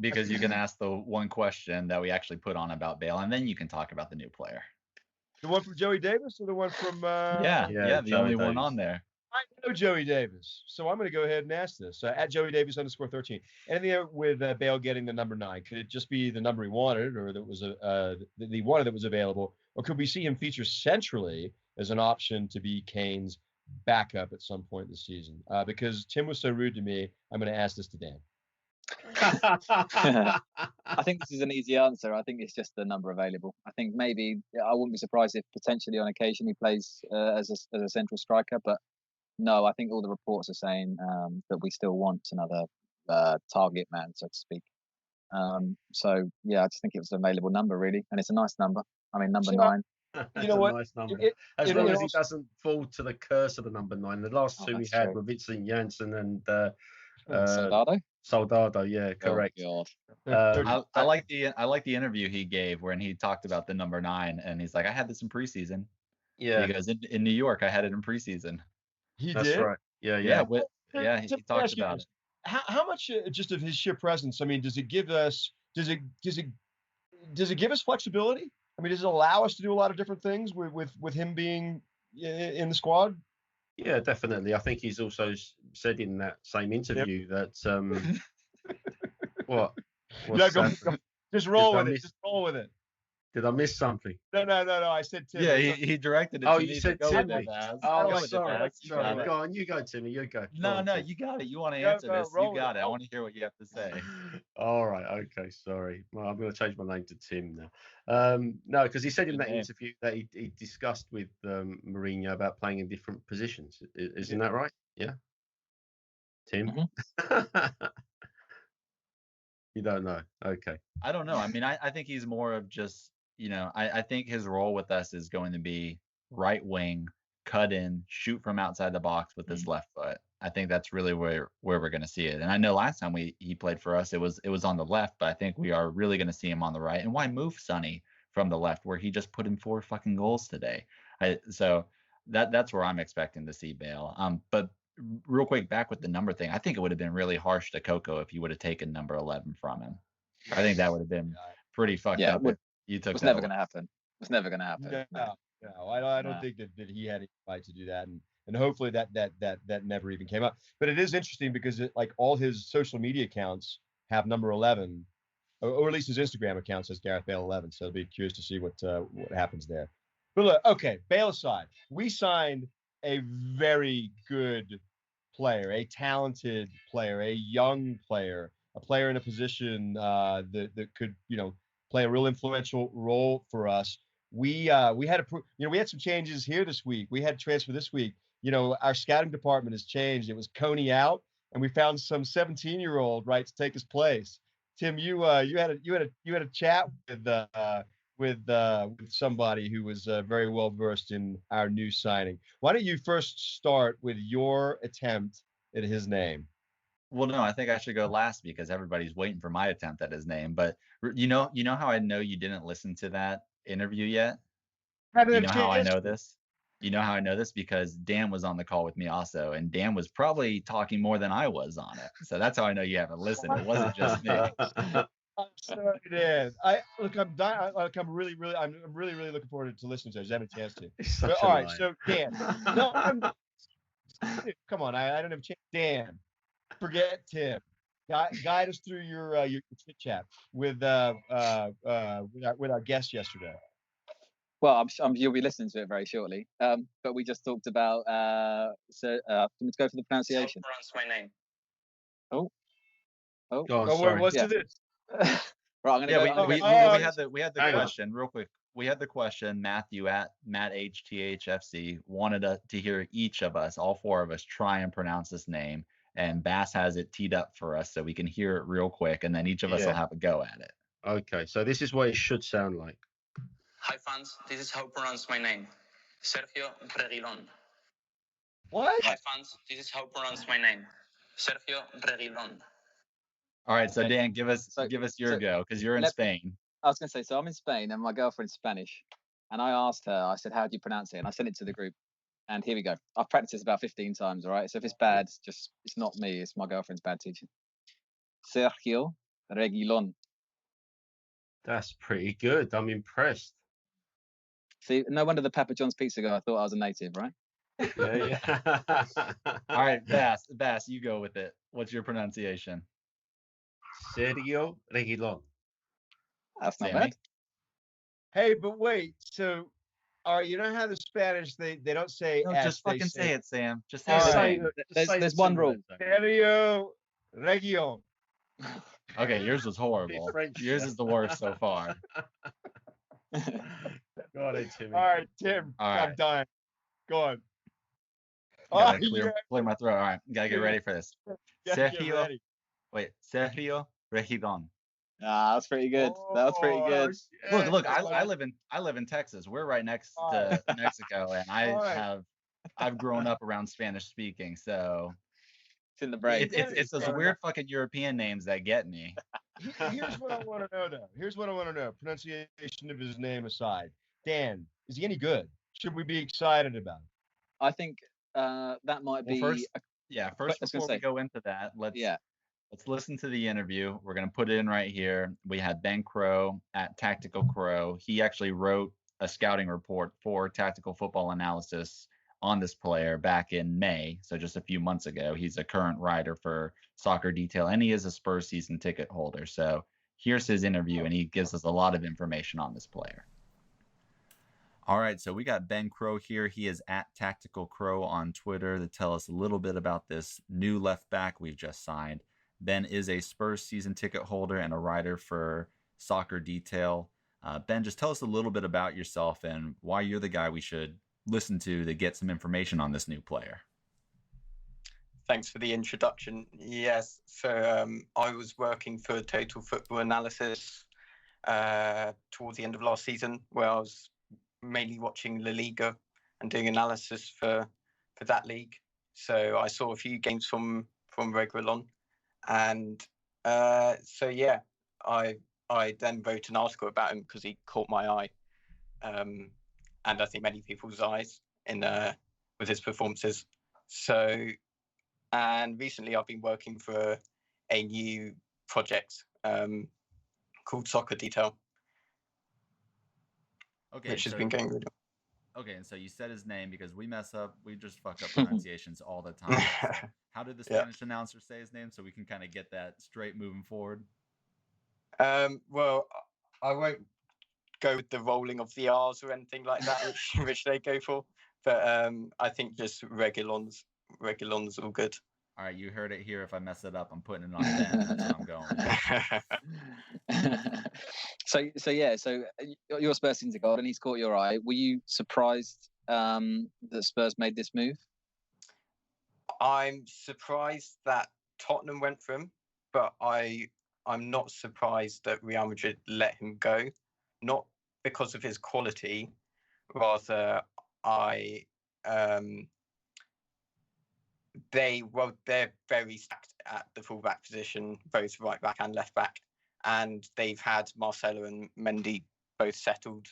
because you can ask the one question that we actually put on about Bale, and then you can talk about the new player. The one from Joey Davis or the one from? Yeah, the Joey only one Davis. on there. I know Joey Davis, so I'm going to go ahead and ask this. At Joey Davis _13. Anything with Bale getting the number 9? Could it just be the number he wanted, or that was that he wanted that was available, or could we see him feature centrally as an option to be Kane's backup at some point this season? Because Tim was so rude to me, I'm going to ask this to Dan. I think this is an easy answer. I think it's just the number available. I think maybe I wouldn't be surprised if potentially on occasion he plays as a central striker, but no, I think all the reports are saying that we still want another target man, so to speak. So yeah, I just think it was an available number really, and it's a nice number. I mean, number 9. That's know a what? nice number. It- as it- long it as he also- doesn't fall to the curse of the number 9. The last two we that's had true. were Vincent Janssen and Soldado. Soldado. Yeah, correct. Oh, I like the interview he gave when he talked about the number 9, and he's like, I had this in preseason. Yeah, He goes, in New York, I had it in preseason. He that's did. right. Yeah. He Let me talked ask you about this. it. How much just of his sheer presence? I mean, does it give us? Does it give us flexibility? I mean, does it allow us to do a lot of different things with him being in the squad? Yeah, definitely. I think he's also said in that same interview that what? Yeah, just roll Did I with it. miss- Just roll with it. Did I miss something? No. I said Tim. Yeah, he directed it to Oh, me you to said go with Timmy. it, Baz. Oh, Go with it, sorry. Baz. You got it. Go on, you go, Timmy. You go. Go No, on, Tim. you got it. You want to No, answer this? roll You with got it. it. I want to hear what you have to say. All right. Okay. Sorry. Well, I'm going to change my name to Tim now. No, because he said in Good that name. interview that he discussed with Mourinho about playing in different positions. Isn't that right? Yeah. Tim? You don't know. Okay. I don't know. I mean, I think he's more of just, I think his role with us is going to be right wing, cut in, shoot from outside the box with his left foot. I think that's really where we're going to see it. And I know last time he played for us, it was on the left, but I think we are really going to see him on the right. And why move Sonny from the left where he just put in 4 fucking goals today? So that's where I'm expecting to see Bale. But real quick, back with the number thing, I think it would have been really harsh to Coco if you would have taken number 11 from him. I think that would have been pretty fucked up if you took It was that never away. going to happen. It was never going to happen. No, I don't think that he had any right to do that, and hopefully that never even came up. But it is interesting because like all his social media accounts have number 11, or at least his Instagram account says Gareth Bale 11. So I'll be curious to see what happens there. But look, okay, Bale aside, we signed a very good player, a talented player, a young player, a player in a position that could play a real influential role for us. We had we had some changes here this week. We had transfer this week. Our scouting department has changed. It was Coney out, and we found some 17-year-old right to take his place. Tim, you had a chat with somebody who was very well versed in our new signing. Why don't you first start with your attempt at his name? Well, no, I think I should go last because everybody's waiting for my attempt at his name. But you know how I know you didn't listen to that interview yet? You know how I know this? You know how I know this? Because Dan was on the call with me also, and Dan was probably talking more than I was on it. So that's how I know you haven't listened. It wasn't just me. I'm sorry, Dan. I'm really looking forward to listening to it. I just haven't had a chance to. But, all right, so Dan, come on, I don't have a chance. Dan, forget Tim. Guide us through your chit chat with our guest yesterday. Well, you'll be listening to it very shortly. But we just talked about. So, let's go for the pronunciation. Pronounce my name. Oh, What's this? Right, I'm gonna go. We had the question real quick. We had the question. Matthew at Matt HTHFC wanted to hear each of us, all 4 of us, try and pronounce this name. And Bass has it teed up for us so we can hear it real quick, and then each of us will have a go at it. Okay, so this is what it should sound like. Hi fans, this is how to pronounce my name. Sergio Reguilon. What? Hi fans, this is how to pronounce my name. Sergio Reguilon. All right, so Dan, give us your go because you're in Spain. I was going to say, so I'm in Spain and my girlfriend's Spanish, and I asked her. I said, "How do you pronounce it?" And I sent it to the group. And here we go. I've practiced this about 15 times, all right? So if it's bad, it's not me. It's my girlfriend's bad teaching. Sergio Reguilon. That's pretty good. I'm impressed. See, no wonder the Papa John's pizza guy thought I was a native, right? Yeah. All right, Bass, you go with it. What's your pronunciation? Sergio Reguilon. That's not Sammy? bad. Hey, but wait. So, all right, you know how the Spanish they don't say No, S, just they fucking say it, Sam. Just say All his right. name. There's one rule. Sergio Reguilon. Okay, yours was horrible. French. Yours is the worst so far. Got it, Timmy. All right, Tim. All I'm right. done. Go on. Gotta Oh, clear my throat. All right, gotta get ready for this. Gotta get Sergio, ready. wait, Sergio Reguilon. Ah, that's pretty good. That was pretty good. Look, I live in Texas. We're right next to Mexico, and I've grown up around Spanish speaking, so It's in the brain. it's those weird fucking European names that get me. Here's what I want to know, though. Here's what I want to know. Pronunciation of his name aside. Dan, is he any good? Should we be excited about him? I think that might be. First I was gonna before we say, go into that, yeah. let's listen to the interview. We're gonna put it in right here. We had Ben Crow at Tactical Crow. He actually wrote a scouting report for Tactical Football Analysis on this player back in May, so just a few months ago. He's a current writer for Soccer Detail, and he is a Spurs season ticket holder. So here's his interview, and he gives us a lot of information on this player. All right, so we got Ben Crow here. He is at Tactical Crow on Twitter to tell us a little bit about this new left back we've just signed. Ben is a Spurs season ticket holder and a writer for Soccer Detail. Ben, just tell us a little bit about yourself and why you're the guy we should listen to get some information on this new player. Thanks for the introduction. Yes, so I was working for Total Football Analysis towards the end of last season, where I was mainly watching La Liga and doing analysis for that league. So I saw a few games from Reguilon, and so yeah, I then wrote an article about him because he caught my eye, and I think many people's eyes in with his performances. So, and recently I've been working for a new project called Soccer Detail, which has been going really well. Okay, and so you said his name because we mess up. We just fuck up pronunciations all the time. So how did the Spanish announcer say his name so we can kind of get that straight moving forward? Well, I won't go with the rolling of the R's or anything like that, which they go for. But I think just Reguilon's all good. All right, you heard it here. If I mess it up, I'm putting it on Ben. That's what I'm going. So your Spurs season goal, and he's caught your eye. Were you surprised that Spurs made this move? I'm surprised that Tottenham went for him, but I'm not surprised that Real Madrid let him go. Not because of his quality, rather they're very stacked at the fullback position, both right back and left back, and they've had Marcelo and Mendy both settled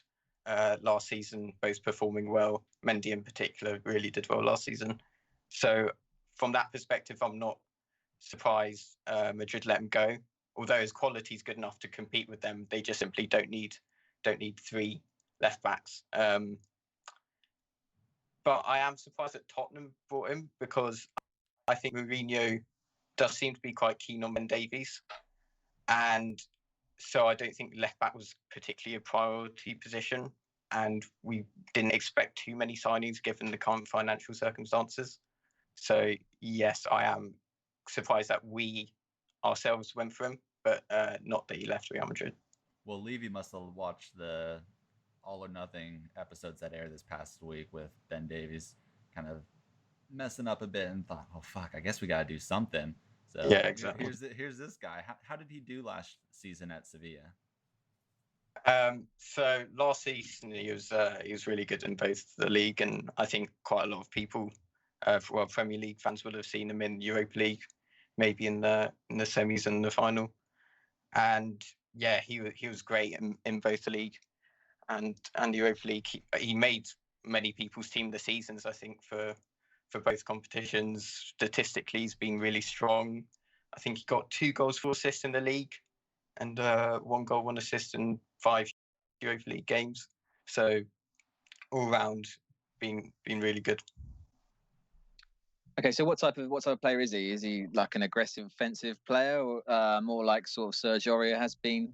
last season, both performing well. Mendy in particular really did well last season. So from that perspective, I'm not surprised Madrid let him go. Although his quality is good enough to compete with them, they just simply don't need three left backs. But I am surprised that Tottenham brought him because I think Mourinho does seem to be quite keen on Ben Davies. And so I don't think left back was particularly a priority position. And we didn't expect too many signings given the current financial circumstances. So yes, I am surprised that we ourselves went for him, but not that he left Real Madrid. Well, Levy must have watched the All or Nothing episodes that aired this past week with Ben Davies kind of messing up a bit and thought, oh, fuck, I guess we got to do something. So yeah, exactly. Here's this guy. How did he do last season at Sevilla? So last season he was really good in both the league, and I think quite a lot of people, Premier League fans would have seen him in Europa League, maybe in the semis and the final. And yeah, he was great in both the league and Europa League. He made many people's team this seasons, I think, for both competitions. Statistically, he's been really strong. I think he got 2 goals, 4 assists in the league, and 1 goal, 1 assist in 5 Europa League games. So all round been really good. Okay, so what type of player is he? Is he like an aggressive offensive player, or more like sort of Sergio Reguilon has been,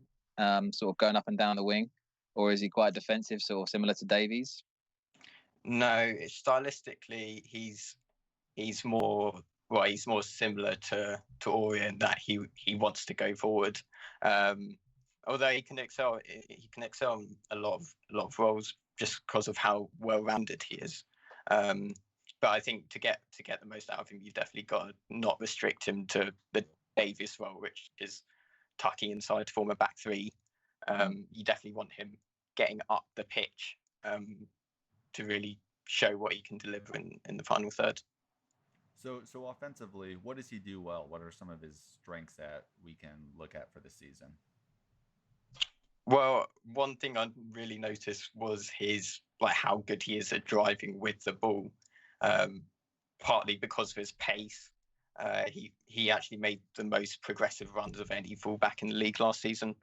sort of going up and down the wing, or is he quite defensive, sort of similar to Davies? No, stylistically he's more similar to Aurier in that he wants to go forward. Although he can excel in a lot of roles just because of how well-rounded he is. But I think to get the most out of him, you've definitely got to not restrict him to the Davies role, which is tucking inside to form a back three. You definitely want him getting up the pitch to really show what he can deliver in the final third. So offensively, what does he do well? What are some of his strengths that we can look at for the season? Well, one thing I really noticed was his how good he is at driving with the ball. Partly because of his pace. He actually made the most progressive runs of any fullback in the league last season.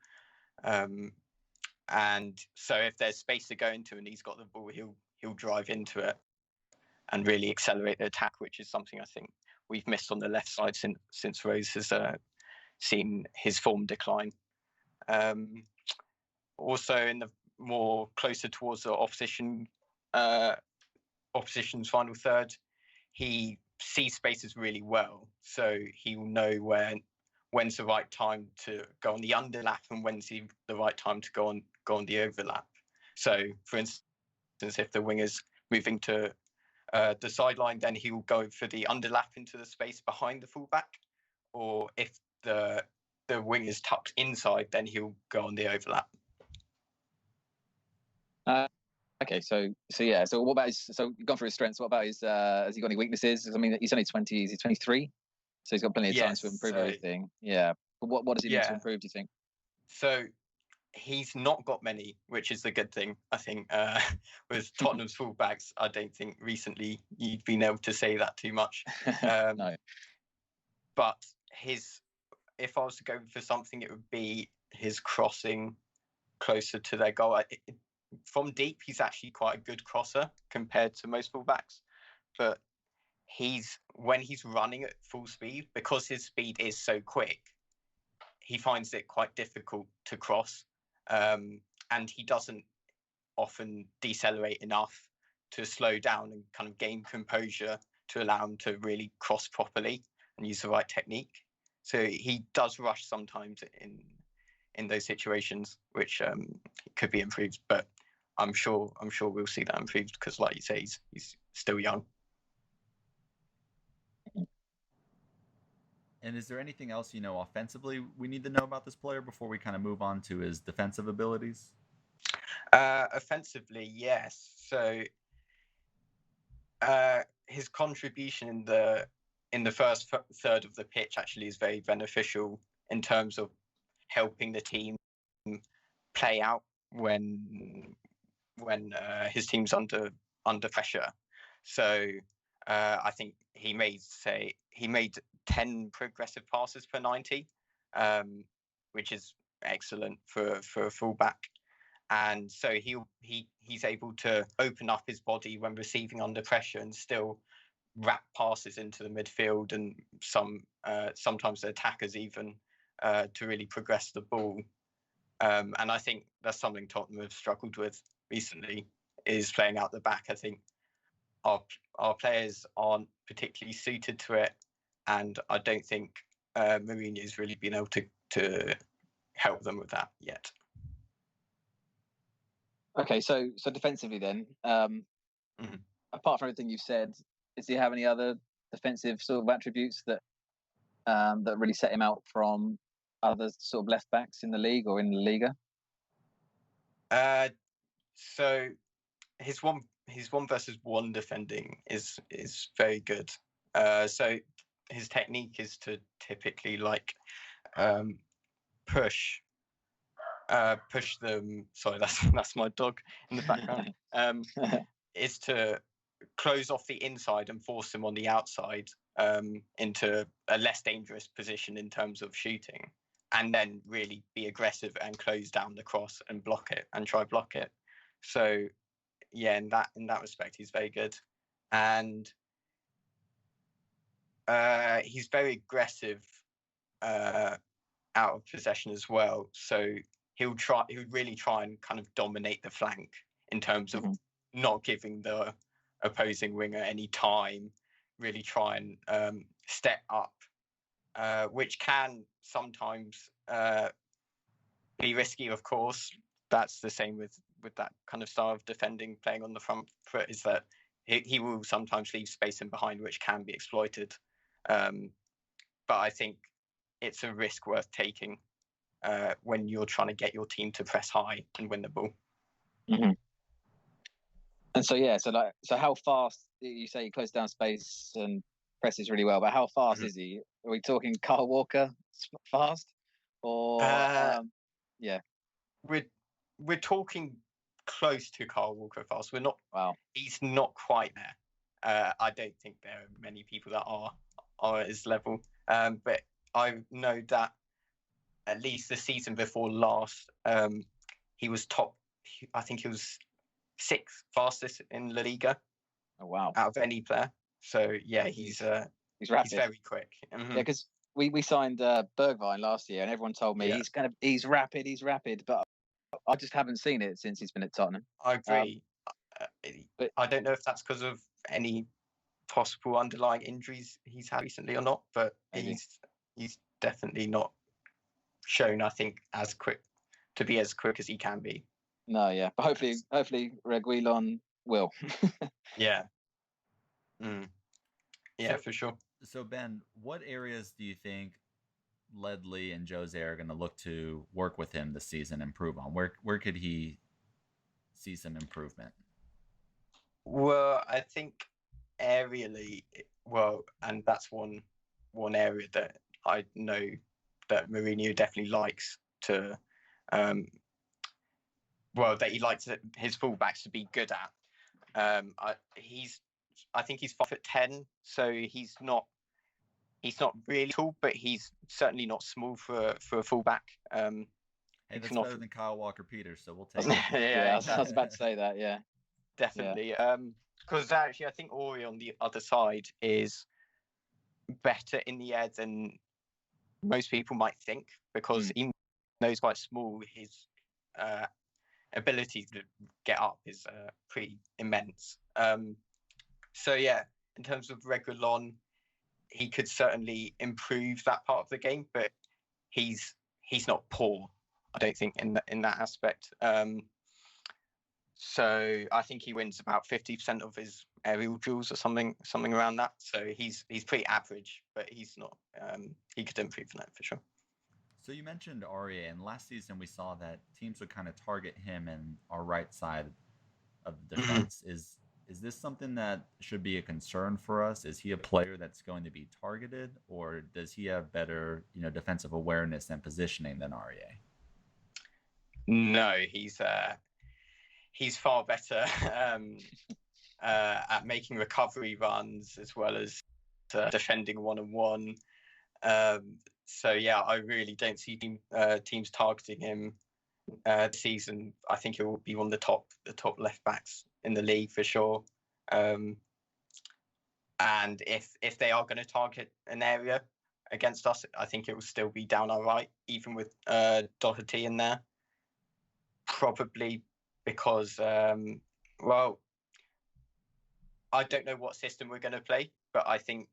And so if there's space to go into and he's got the ball, he'll drive into it and really accelerate the attack, which is something I think we've missed on the left side since Rose has seen his form decline. Also, in the more closer towards the opposition's final third, he sees spaces really well, so he will know when's the right time to go on the underlap and when's the right time to go on the overlap. So, for instance, if the winger's moving to the sideline, then he will go for the underlap into the space behind the fullback, or if the wing is tucked inside, then he'll go on the overlap. Okay, so yeah. So what about you've gone through his strengths. What about his? Has he got any weaknesses? I mean, he's only 20. Is he 23? So he's got plenty of time to improve everything. Yeah. But what does he need to improve? Do you think? So he's not got many, which is the good thing. I think with Tottenham's fullbacks, I don't think recently you've been able to say that too much. No. But if I was to go for something, it would be his crossing closer to their goal. From deep, he's actually quite a good crosser compared to most fullbacks. But when he's running at full speed, because his speed is so quick, he finds it quite difficult to cross. And he doesn't often decelerate enough to slow down and kind of gain composure to allow him to really cross properly and use the right technique. So he does rush sometimes in those situations, which could be improved. But I'm sure we'll see that improved because, like you say, he's still young. And is there anything else, offensively we need to know about this player before we kind of move on to his defensive abilities? Offensively, yes. So his contribution in the first third of the pitch actually is very beneficial in terms of helping the team play out when his team's under pressure. So I think he made 10 progressive passes per 90, which is excellent for a fullback. And so he's able to open up his body when receiving under pressure and still wrap passes into the midfield and sometimes the attackers even to really progress the ball. And I think that's something Tottenham have struggled with recently, is playing out the back. I think our players aren't particularly suited to it, and I don't think Mourinho's really been able to help them with that yet. Okay, so defensively then, apart from everything you've said, does he have any other defensive sort of attributes that really set him out from other sort of left backs in the league or in the Liga? So his one versus one defending is very good. So his technique is to typically push them. Sorry, that's my dog in the background. Is to close off the inside and force them on the outside into a less dangerous position in terms of shooting, and then really be aggressive and close down the cross and block it. So yeah, in that respect, he's very good, and he's very aggressive out of possession as well. So he'll really try and kind of dominate the flank in terms of not giving the opposing winger any time. Really try and step up, which can sometimes be risky, of course. That's the same with that kind of style of defending, playing on the front foot, is that he will sometimes leave space in behind, which can be exploited. But I think it's a risk worth taking when you're trying to get your team to press high and win the ball. Mm-hmm. And so how fast, you say he closes down space and presses really well, but how fast is he? Are we talking Kyle Walker fast, or yeah? We're talking close to Kyle Walker fast. We're not. Wow. He's not quite there. I don't think there are many people that are at his level. But I know that at least the season before last, he was top. I think he was 6th fastest in La Liga. Oh wow! Out of any player. So yeah, he's rapid. He's very quick. Mm-hmm. Yeah, because we signed Bergwijn last year, and everyone told me he's rapid, but I just haven't seen it since he's been at Tottenham. I agree. But I don't know if that's because of any possible underlying injuries he's had recently or not, but he's definitely not shown, I think, as quick as he can be. No, yeah, but hopefully Reguilon will. Yeah. Yeah, for sure. So Ben, what areas do you think Ledley and Jose are going to look to work with him this season, improve on? Where could he see some improvement? Well, I think aerially, and that's one area that I know that Mourinho definitely likes to, that he likes his fullbacks to be good at. I think he's 5'10", so he's not really tall, but he's certainly not small for a fullback. Hey, that's better than Kyle Walker-Peters, so we'll take it. Yeah, I was about to say that. Yeah, definitely. Because actually, I think Ori on the other side is better in the air than most people might think, because even though he's quite small, his ability to get up is pretty immense. So yeah, in terms of Reguilon, he could certainly improve that part of the game, but he's not poor, I don't think, in that aspect. So I think he wins about 50% of his aerial duels or something around that. So he's pretty average, but he's not. He could improve on that for sure. So you mentioned Aurier, and last season we saw that teams would kind of target him in our right side of the defense. Is this something that should be a concern for us? Is he a player that's going to be targeted, or does he have better, defensive awareness and positioning than Aurier? No, he's far better at making recovery runs as well as defending one-on-one. So yeah, I really don't see teams targeting him this season. I think he will be one of the top left backs in the league for sure. And if they are going to target an area against us, I think it will still be down our right, even with Doherty in there. Probably because, I don't know what system we're going to play, but I think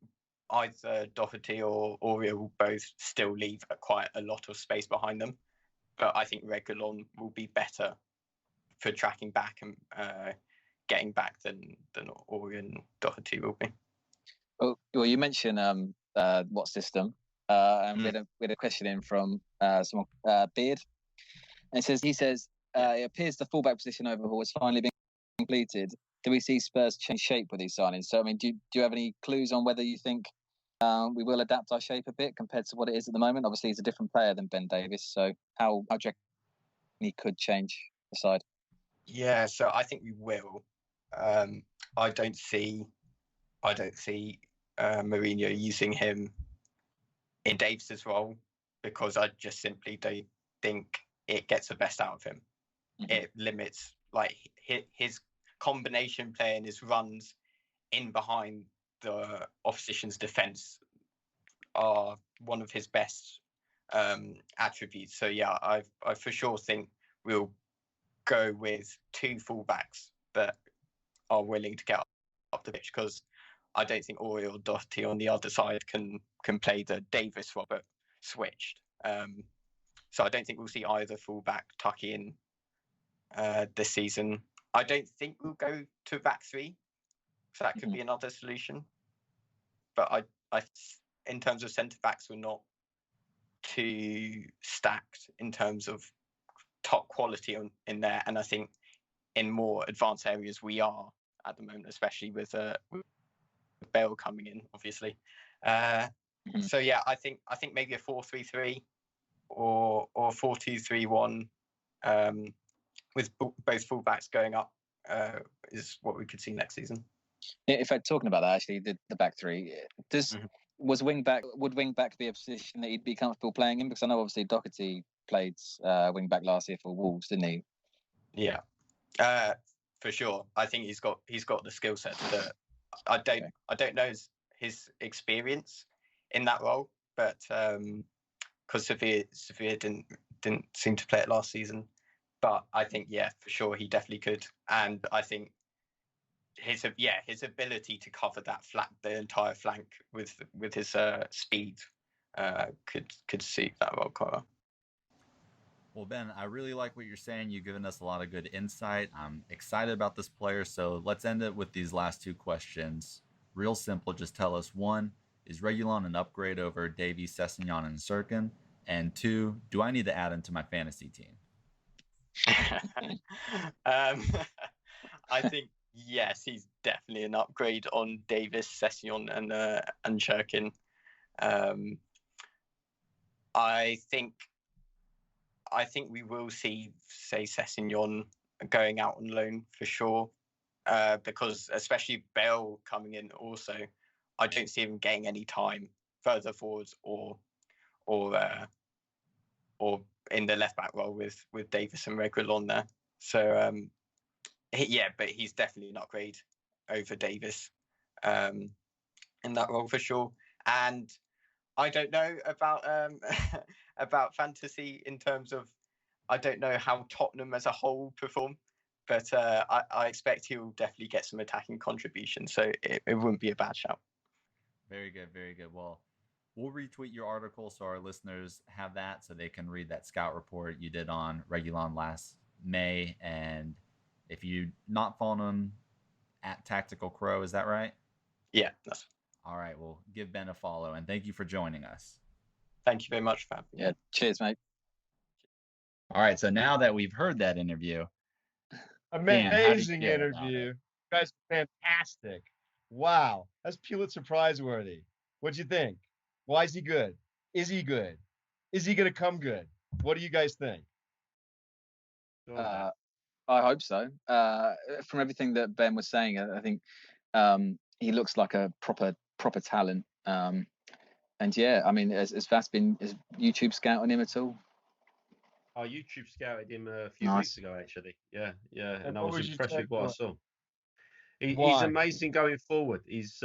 either Doherty or Aurier will both still leave quite a lot of space behind them. But I think Reguilon will be better for tracking back and getting back than Aurier and Doherty will be. Well, you mentioned what system, and we had a question in from someone, Beard, and he says it appears the fullback position overhaul has finally been completed. Do we see Spurs change shape with these signings? So, I mean, do you have any clues on whether you think we will adapt our shape a bit compared to what it is at the moment? Obviously, he's a different player than Ben Davies, so how do you reckon he could change the side? Yeah, so I think we will. I don't see Mourinho using him in Davies' role, because I just simply don't think it gets the best out of him. Mm-hmm. It limits his combination play and his runs in behind the opposition's defence are one of his best attributes. So yeah, I for sure think we'll go with 2 fullbacks that are willing to get up the pitch, because I don't think Ori or Doherty on the other side can play the Davis-Robert switched. So I don't think we'll see either fullback tuck in this season. I don't think we'll go to back 3, so that could be another solution. But I in terms of centre backs, we're not too stacked in terms of top quality in there, and I think in more advanced areas we are at the moment, especially with Bale coming in, obviously. So yeah, I think maybe a 4-3-3 or 4-2-3-1 with both fullbacks going up is what we could see next season. In fact, talking about that, actually, the back 3, would wing back be a position that he'd be comfortable playing in? Because I know obviously Doherty played wing back last year for Wolves, didn't he? Yeah, for sure. I think he's got the skill set. I don't know his experience in that role, but because Sevilla didn't seem to play it last season. But I think for sure he definitely could, and I think his ability to cover the entire flank with his speed could suit that role quite well. Well, Ben, I really like what you're saying. You've given us a lot of good insight. I'm excited about this player. So let's end it with these last 2 questions. Real simple. Just tell us, 1, is Reguilon an upgrade over Davies, Sessegnon, and Sirkin? And 2, do I need to add him to my fantasy team? I think, yes, he's definitely an upgrade on Davies, Sessegnon, and Sirkin. I think we will see, say, Sessegnon going out on loan for sure, because especially Bale coming in also, I don't see him getting any time further forwards or in the left back role with Davis and Reguilon there. So but he's definitely an upgrade over Davis in that role for sure. And I don't know about about fantasy in terms of, I don't know how Tottenham as a whole perform, but I expect he'll definitely get some attacking contribution, so it wouldn't be a bad shout. Very good, very good. Well, we'll retweet your article so our listeners have that, so they can read that scout report you did on Reguilon last May. And if you're not following him at Tactical Crow, is that right? Yeah, that's all right. Well, give Ben a follow, and thank you for joining us. Thank you very much, Fab. Yeah, cheers, mate. All right, so now that we've heard that interview, amazing interview. You guys are fantastic. Wow, that's Pulitzer Prize worthy. What'd you think? Why is he good? Is he good? Is he going to come good? What do you guys think? I hope so. From everything that Ben was saying, I think he looks like a proper talent. And yeah, I mean, has YouTube scouting him at all? Oh, YouTube scouted him a few weeks ago, actually. Yeah. And I was impressed with what I saw. He's amazing going forward. He's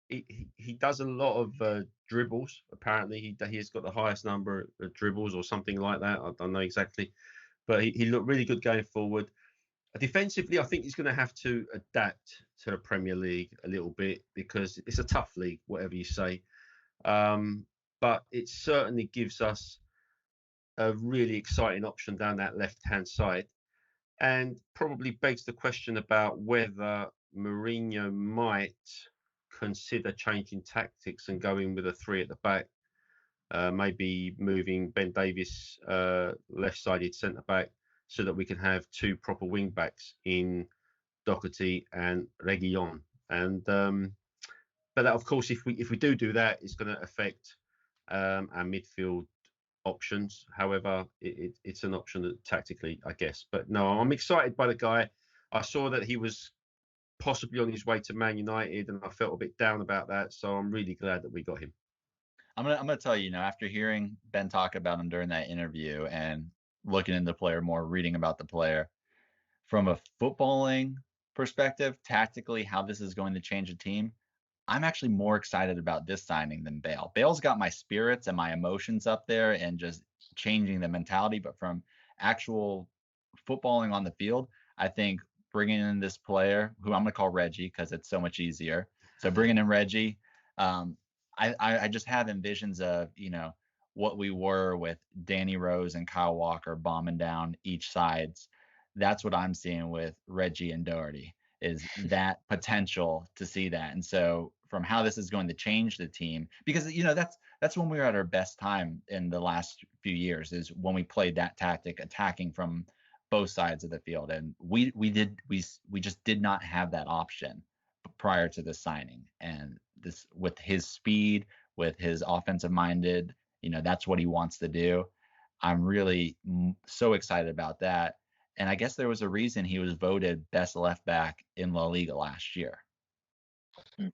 he does a lot of dribbles. Apparently, he has got the highest number of dribbles or something like that. I don't know exactly, but he looked really good going forward. Defensively, I think he's going to have to adapt to the Premier League a little bit because it's a tough league, whatever you say. But it certainly gives us a really exciting option down that left-hand side, and probably begs the question about whether Mourinho might consider changing tactics and going with a 3 at the back, maybe moving Ben Davies left-sided centre-back so that we can have 2 proper wing-backs in Doherty and Reguilon. And but that, of course, if we do that, it's going to affect our midfield options. However, it's an option that tactically, I guess. But no, I'm excited by the guy. I saw that he was possibly on his way to Man United, and I felt a bit down about that. So I'm really glad that we got him. I'm gonna tell you, after hearing Ben talk about him during that interview and looking into the player more, reading about the player, from a footballing perspective, tactically, how this is going to change the team, I'm actually more excited about this signing than Bale. Bale's got my spirits and my emotions up there and just changing the mentality. But from actual footballing on the field, I think bringing in this player who I'm going to call Reggie because it's so much easier. So bringing in Reggie, I just have envisions of, what we were with Danny Rose and Kyle Walker bombing down each sides. That's what I'm seeing with Reggie and Doherty, is that potential to see that. And so from how this is going to change the team, because that's when we were at our best time in the last few years, is when we played that tactic, attacking from both sides of the field. And we just did not have that option prior to the signing. And this, with his speed, with his offensive minded, that's what he wants to do. I'm really so excited about that. And I guess there was a reason he was voted best left back in La Liga last year.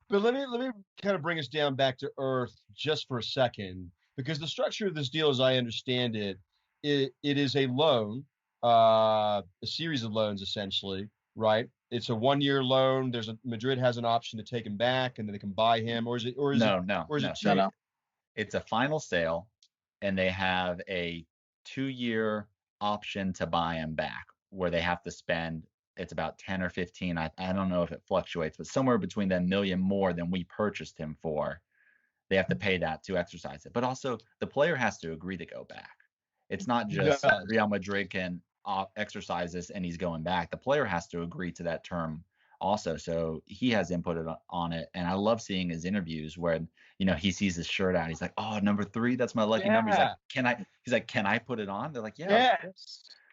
But let me kind of bring us down back to earth just for a second, because the structure of this deal, as I understand it, it is a loan, a series of loans essentially, right? It's a 1-year loan. Madrid has an option to take him back, and then they can buy him, or is it? No. It's a final sale, and they have a 2-year option to buy him back, where they have to spend, it's about 10 or 15. I don't know if it fluctuates, but somewhere between that million more than we purchased him for. They have to pay that to exercise it. But also the player has to agree to go back. It's not just Real Madrid can exercise this and he's going back. The player has to agree to that term also. So he has input on it. And I love seeing his interviews where, he sees his shirt out. He's like, oh, number 3, that's my lucky number. He's like, can I put it on? They're like, yeah.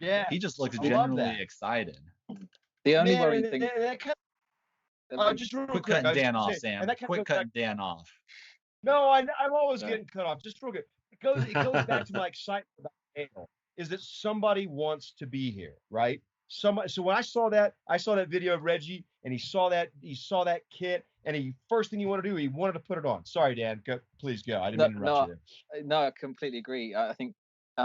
Yeah. He just looks genuinely excited. The only worrying thing. Just real Quit quick, cutting Dan off, Sam. Quit cutting Dan off. No, I'm always getting cut off. Just real quick. It goes back to my excitement about Bale, is that somebody wants to be here, right? So when I saw that video of Reggie, and he saw that kit, and first thing he wanted to do, he wanted to put it on. Sorry, Dan, please go. I didn't interrupt you there. No, I completely agree. I think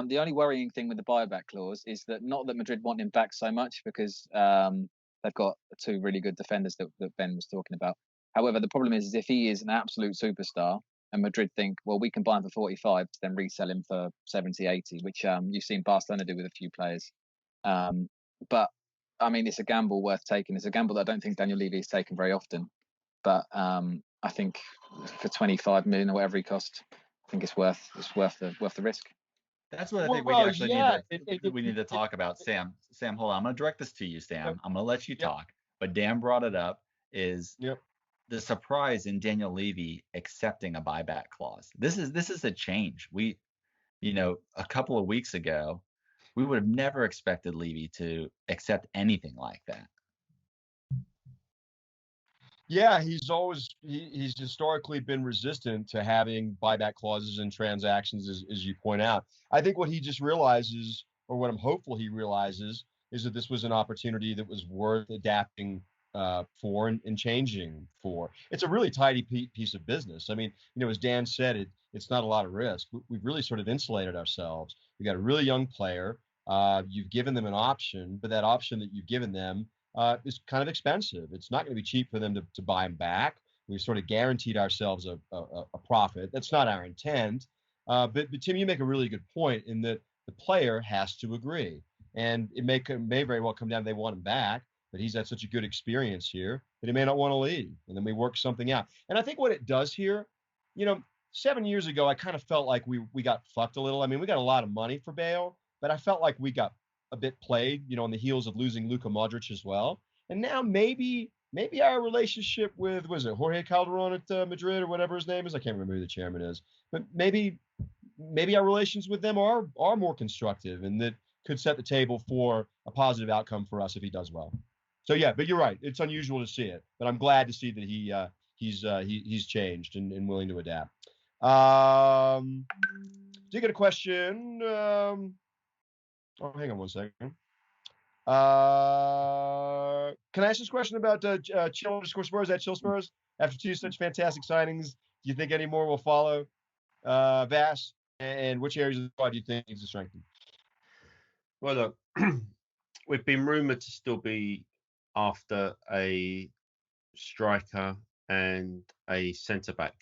the only worrying thing with the buyback clause is that not that Madrid want him back so much, because they've got 2 really good defenders that Ben was talking about. However, the problem is if he is an absolute superstar and Madrid think, well, we can buy him for 45 to then resell him for 70, 80, which you've seen Barcelona do with a few players. But I mean, it's a gamble worth taking. It's a gamble that I don't think Daniel Levy has taken very often. But I think for 25 million or whatever he cost, I think it's worth the risk. That's what I think we need to talk about, Sam. Sam, hold on. I'm going to direct this to you, Sam. Yep. I'm going to let you talk. But Dan brought it up, is the surprise in Daniel Levy accepting a buyback clause. This is a change. We, a couple of weeks ago, we would have never expected Levy to accept anything like that. Yeah, he's historically been resistant to having buyback clauses in transactions, as you point out. I think what he just realizes, or what I'm hopeful he realizes, is that this was an opportunity that was worth adapting for and changing for. It's a really tidy piece of business. I mean, as Dan said, it's not a lot of risk. We've really sort of insulated ourselves. We got a really young player. You've given them an option, but that option that you've given them is kind of expensive. It's not going to be cheap for them to buy him back. We've sort of guaranteed ourselves a profit. That's not our intent. But Tim, you make a really good point in that the player has to agree. And it may very well come down to they want him back, but he's had such a good experience here that he may not want to leave. And then we work something out. And I think what it does here, 7 years ago, I kind of felt like we got fucked a little. I mean, we got a lot of money for Bale, but I felt like we got a bit played, on the heels of losing Luka Modric as well. And now maybe our relationship with, Jorge Calderon at Madrid or whatever his name is? I can't remember who the chairman is. But maybe our relations with them are more constructive, and that could set the table for a positive outcome for us if he does well. So yeah, but you're right. It's unusual to see it, but I'm glad to see that he's changed and willing to adapt. Do you get a question? Hang on one second. Can I ask this question about Chill_Spurs at Chill Spurs? After 2 such fantastic signings, do you think any more will follow? Vass, and which areas of the squad do you think needs to strengthen? Well, look, we've been rumoured to still be after a striker and a centre back.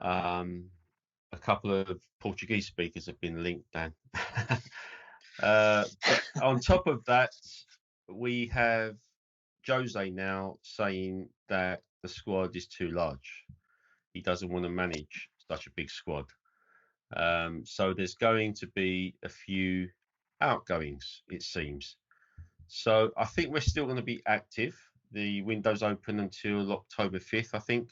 A couple of Portuguese speakers have been linked, Dan. But on top of that, we have Jose now saying that the squad is too large. He doesn't want to manage such a big squad. So there's going to be a few outgoings, it seems. So I think we're still going to be active. The window's open until October 5th, I think.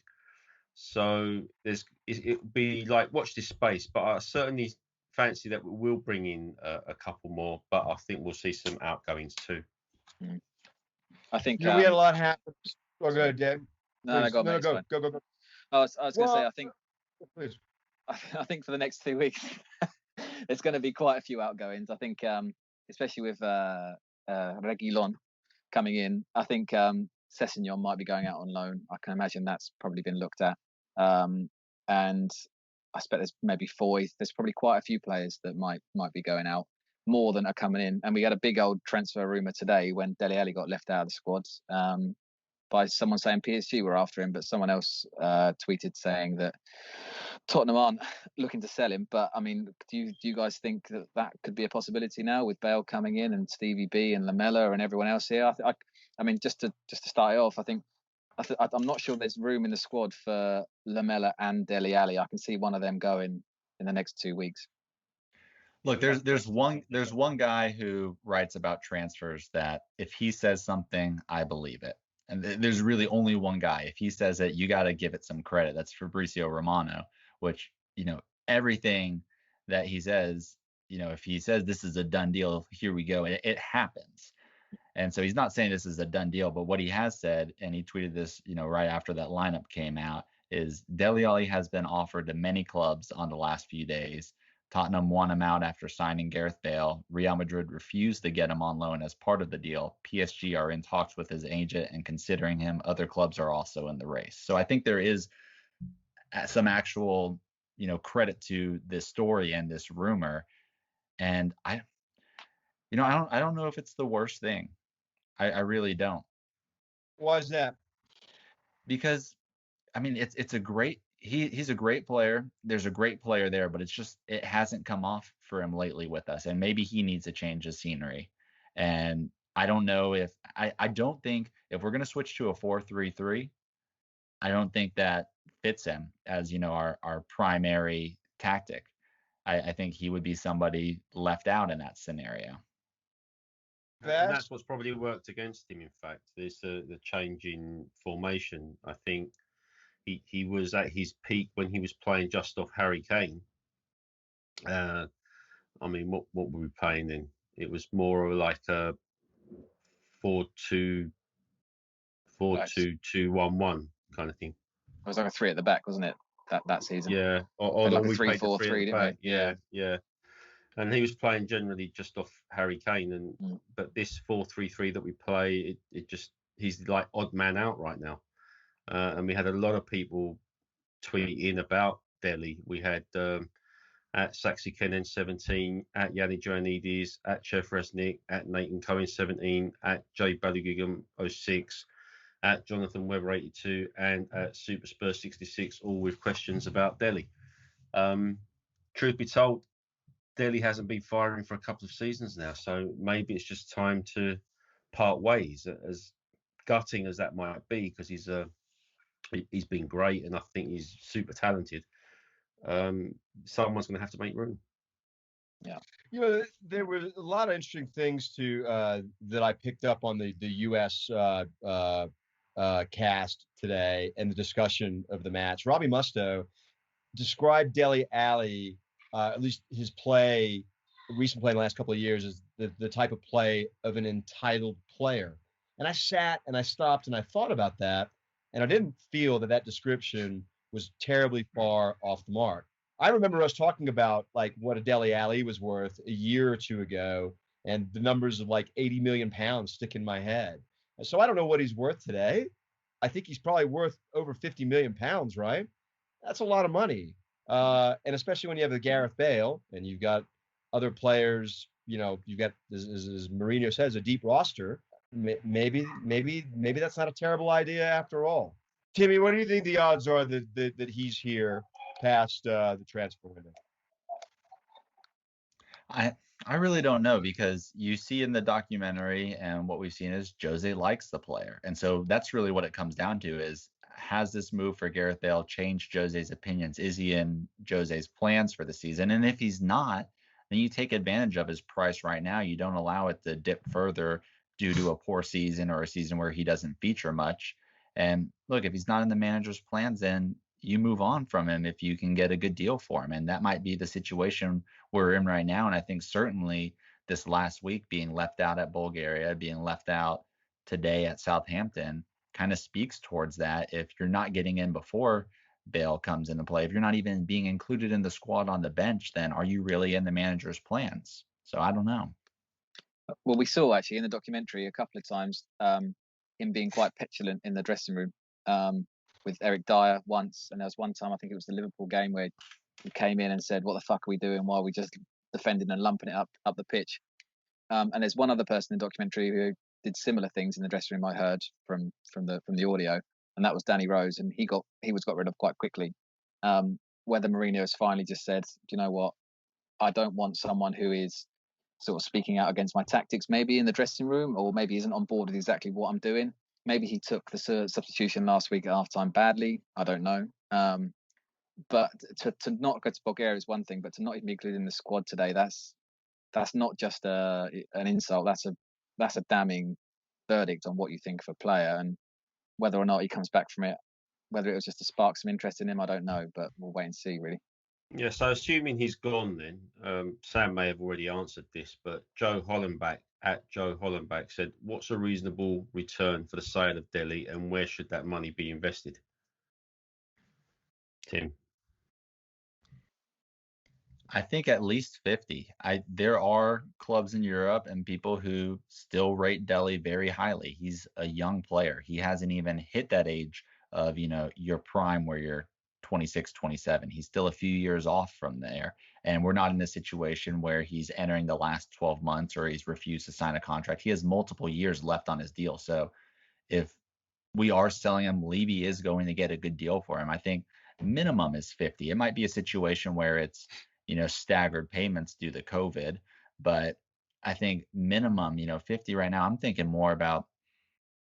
So it'll be like watch this space, but I certainly fancy that we will bring in a couple more, but I think we'll see some outgoings too. I think we had a lot happen. Oh, go ahead, Dan. No, go, no, mate, go. I was going to say, I think, please. I think for the next 2 weeks, there's going to be quite a few outgoings. I think, especially with Reguilon coming in, I think Sessegnon might be going out on loan. I can imagine that's probably been looked at. And I expect there's maybe there's probably quite a few players that might be going out, more than are coming in. And we had a big old transfer rumour today when Dele Alli got left out of the squads by someone saying PSG were after him, but someone else tweeted saying that Tottenham aren't looking to sell him. But I mean, do you guys think that could be a possibility now with Bale coming in and Stevie B and Lamella and everyone else here? I mean, just to start it off, I'm not sure there's room in the squad for Lamella and Dele Alli. I can see one of them going in the next 2 weeks. Look, there's one guy who writes about transfers that if he says something, I believe it. And there's really only one guy. If he says it, you got to give it some credit. That's Fabrizio Romano, which, everything that he says, if he says this is a done deal, here we go. It happens. And so he's not saying this is a done deal, but what he has said, and he tweeted this, right after that lineup came out, is Dele Alli has been offered to many clubs on the last few days. Tottenham won him out after signing Gareth Bale. Real Madrid refused to get him on loan as part of the deal. PSG are in talks with his agent and considering him. Other clubs are also in the race. So I think there is some actual, credit to this story and this rumor. And I don't know if it's the worst thing. I really don't. Why is that? Because I mean, it's a great. He's a great player. There's a great player there, but it hasn't come off for him lately with us. And maybe he needs a change of scenery. And I don't know I don't think if we're going to switch to a 4-3-3, I don't think that fits him as, our primary tactic. I think he would be somebody left out in that scenario. And that's what's probably worked against him, in fact. There's the change in formation. I think he was at his peak when he was playing just off Harry Kane. I mean, what were we playing then? It was more of like a 4-2-2-1-1 kind of thing. It was like a 3 at the back, wasn't it? That season. Yeah, or like a we 3-4-3, didn't we? Yeah. And he was playing generally just off Harry Kane, but this 4-3-3 that we play, he's like odd man out right now. And we had a lot of people tweeting about Dele. We had at Saxy Kennen 17, at Yanni Joannidis, at Chef Resnick, at Nathan Cohen 17, at Jay Balogun 06, at Jonathan Webber 82, and at Super Spurs 66, all with questions about Dele. Truth be told, Dele hasn't been firing for a couple of seasons now, so maybe it's just time to part ways, as gutting as that might be, because he's been great and I think he's super talented. Someone's going to have to make room. Yeah. There were a lot of interesting things that I picked up on the US cast today and the discussion of the match. Robbie Mustoe described Dele Alli, at least his recent play in the last couple of years, as the type of play of an entitled player. And I sat and I stopped and I thought about that, and I didn't feel that description was terribly far off the mark. I remember us talking about like what a Dele Alli was worth a year or two ago, and the numbers of like 80 million pounds stick in my head. And so I don't know what he's worth today. I think he's probably worth over 50 million pounds, right? That's a lot of money. And especially when you have the Gareth Bale and you've got other players, you've got, as Mourinho says, a deep roster. maybe that's not a terrible idea after all. Timmy, what do you think the odds are that he's here past the transfer window? I really don't know, because you see in the documentary, and what we've seen is Jose likes the player. And so that's really what it comes down to is, has this move for Gareth Bale changed Jose's opinions? Is he in Jose's plans for the season? And if he's not, then you take advantage of his price right now. You don't allow it to dip further due to a poor season or a season where he doesn't feature much. And look, if he's not in the manager's plans, then you move on from him if you can get a good deal for him. And that might be the situation we're in right now. And I think certainly this last week being left out at Bulgaria, being left out today at Southampton, kind of speaks towards that. If you're not getting in before Bale comes into play, if you're not even being included in the squad on the bench, then are you really in the manager's plans? So I don't know. Well, we saw actually in the documentary a couple of times him being quite petulant in the dressing room with Eric Dyer once, and there was one time, I think it was the Liverpool game, where he came in and said, "What the fuck are we doing? Why are we just defending and lumping it up the pitch?" And there's one other person in the documentary who did similar things in the dressing room. I heard from the audio, and that was Danny Rose, and he was got rid of quite quickly. Whether Mourinho has finally just said, "Do you know what? I don't want someone who is sort of speaking out against my tactics, maybe in the dressing room, or maybe isn't on board with exactly what I'm doing." Maybe he took the substitution last week at halftime badly. I don't know. But to not go to Bulgaria is one thing, but to not even be included in the squad today, that's not just an insult. That's a damning verdict on what you think of a player, and whether or not he comes back from it, whether it was just to spark some interest in him, I don't know, but we'll wait and see, really. Yeah, so assuming he's gone then, Sam may have already answered this, but Joe Hollenbach said, what's a reasonable return for the sale of Dele, and where should that money be invested? Tim? I think at least 50. There are clubs in Europe and people who still rate Dele very highly. He's a young player. He hasn't even hit that age of, your prime where you're 26, 27. He's still a few years off from there. And we're not in a situation where he's entering the last 12 months or he's refused to sign a contract. He has multiple years left on his deal. So if we are selling him, Levy is going to get a good deal for him. I think minimum is 50. It might be a situation where it's, staggered payments due to COVID, but I think minimum, 50 right now. I'm thinking more about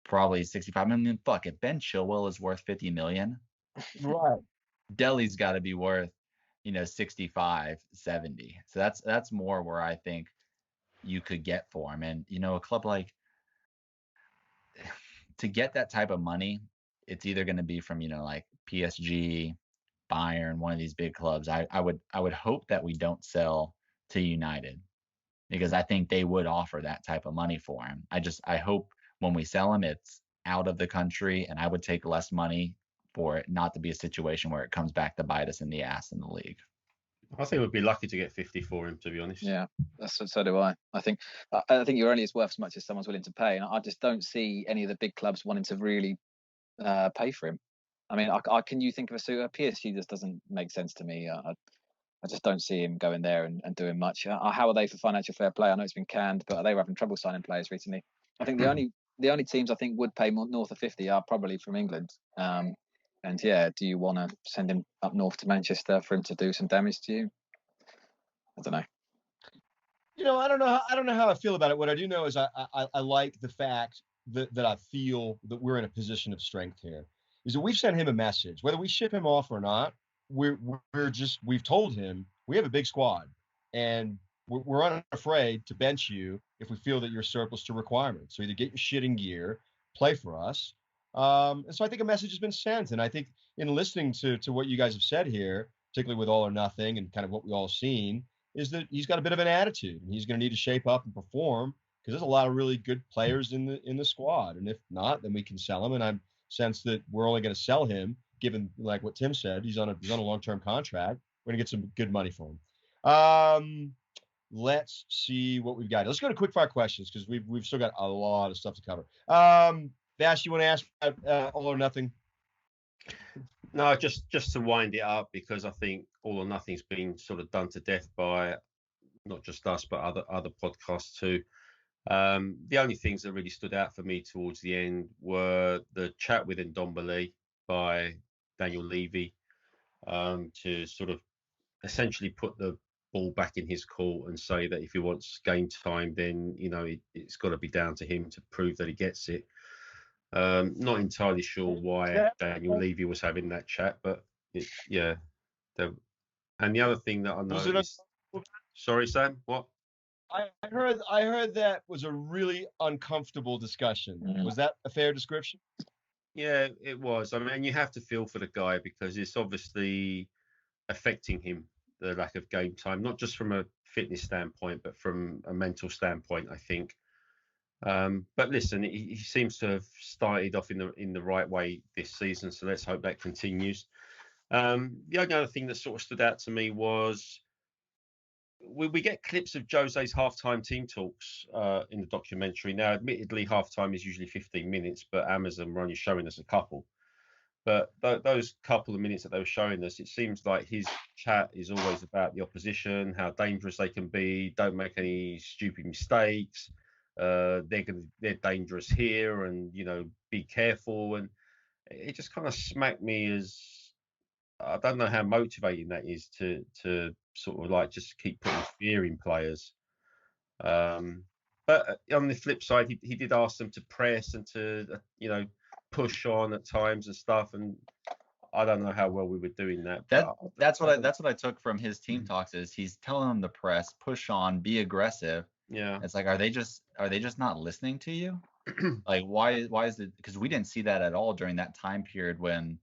probably 65. I mean, fuck, if Ben Chilwell is worth 50 million, Right. Dele's got to be worth, 65, 70. So that's more where I think you could get for him. And, a club like, to get that type of money, it's either going to be from, like PSG, Bayern, one of these big clubs. I would hope that we don't sell to United, because I think they would offer that type of money for him. I hope when we sell him, it's out of the country, and I would take less money for it not to be a situation where it comes back to bite us in the ass in the league. I think we'd be lucky to get 50 for him, to be honest. Yeah, so do I. I think you're only as worth as much as someone's willing to pay, and I just don't see any of the big clubs wanting to really pay for him. I mean, can you think of a suitor? PSG just doesn't make sense to me. I just don't see him going there and doing much. How are they for financial fair play? I know it's been canned, but they were having trouble signing players recently. I think the only teams I think would pay more north of 50 are probably from England. And yeah, do you want to send him up north to Manchester for him to do some damage to you? I don't know. I don't know how I feel about it. What I do know is I like the fact that I feel that we're in a position of strength here. Is that we've sent him a message, whether we ship him off or not. We've told him we have a big squad, and we're unafraid to bench you if we feel that you're surplus to requirements. So either get your shit in gear, play for us. And so I think a message has been sent, and I think in listening to what you guys have said here, particularly with All or Nothing and kind of what we all seen, is that he's got a bit of an attitude, and he's going to need to shape up and perform, because there's a lot of really good players in the squad, and if not, then we can sell him. And I'm sense that we're only going to sell him, given like what Tim said, he's on a long-term contract. We're going to get some good money for him. Let's see what we've got. Let's go to quick fire questions, because we've still got a lot of stuff to cover. Vash, you want to ask All or Nothing? No, just to wind it up, because I think All or Nothing's been sort of done to death by not just us but other podcasts too. The only things that really stood out for me towards the end were the chat with Ndombele by Daniel Levy, to sort of essentially put the ball back in his court and say that if he wants game time, then it's got to be down to him to prove that he gets it. Not entirely sure why Daniel Levy was having that chat, but yeah. And the other thing that I noticed. Sorry, Sam. What? I heard that was a really uncomfortable discussion. Was that a fair description? Yeah, it was. I mean, you have to feel for the guy because it's obviously affecting him, the lack of game time, not just from a fitness standpoint, but from a mental standpoint, I think. But listen, he seems to have started off in the right way this season, so let's hope that continues. The only other thing that sort of stood out to me was we get clips of Jose's halftime team talks in the documentary. Now, admittedly, halftime is usually 15 minutes, but Amazon were only showing us a couple. But those couple of minutes that they were showing us, it seems like his chat is always about the opposition, how dangerous they can be, don't make any stupid mistakes. They're dangerous here, and be careful. And it just kind of smacked me as, I don't know how motivating that is to sort of like just keep putting fear in players. But on the flip side, he did ask them to press and to push on at times and stuff, and I don't know how well we were doing that. That's what I took from his team talks is he's telling them to press, push on, be aggressive. Yeah, it's like, are they just not listening to you? Like, why is it? Because we didn't see that at all during that time period when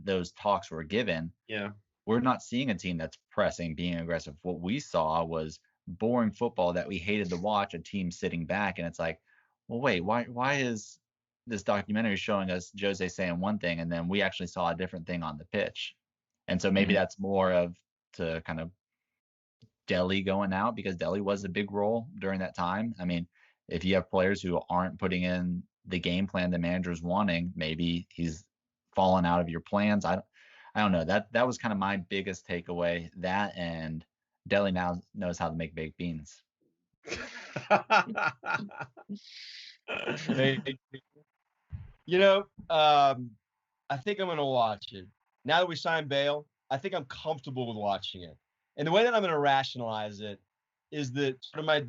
those talks were given. Yeah, we're not seeing a team that's pressing, being aggressive. What we saw was boring football that we hated to watch, a team sitting back, and it's like, well, wait, why is this documentary showing us Jose saying one thing and then we actually saw a different thing on the pitch? And so maybe that's more of to kind of Dele going out, because Dele was a big role during that time. I mean, if you have players who aren't putting in the game plan the manager's wanting, maybe he's fallen out of your plans. I don't know. That was kind of my biggest takeaway. That, and Dele now knows how to make baked beans. I think I'm going to watch it. Now that we signed Bale, I think I'm comfortable with watching it. And the way that I'm going to rationalize it is that sort of my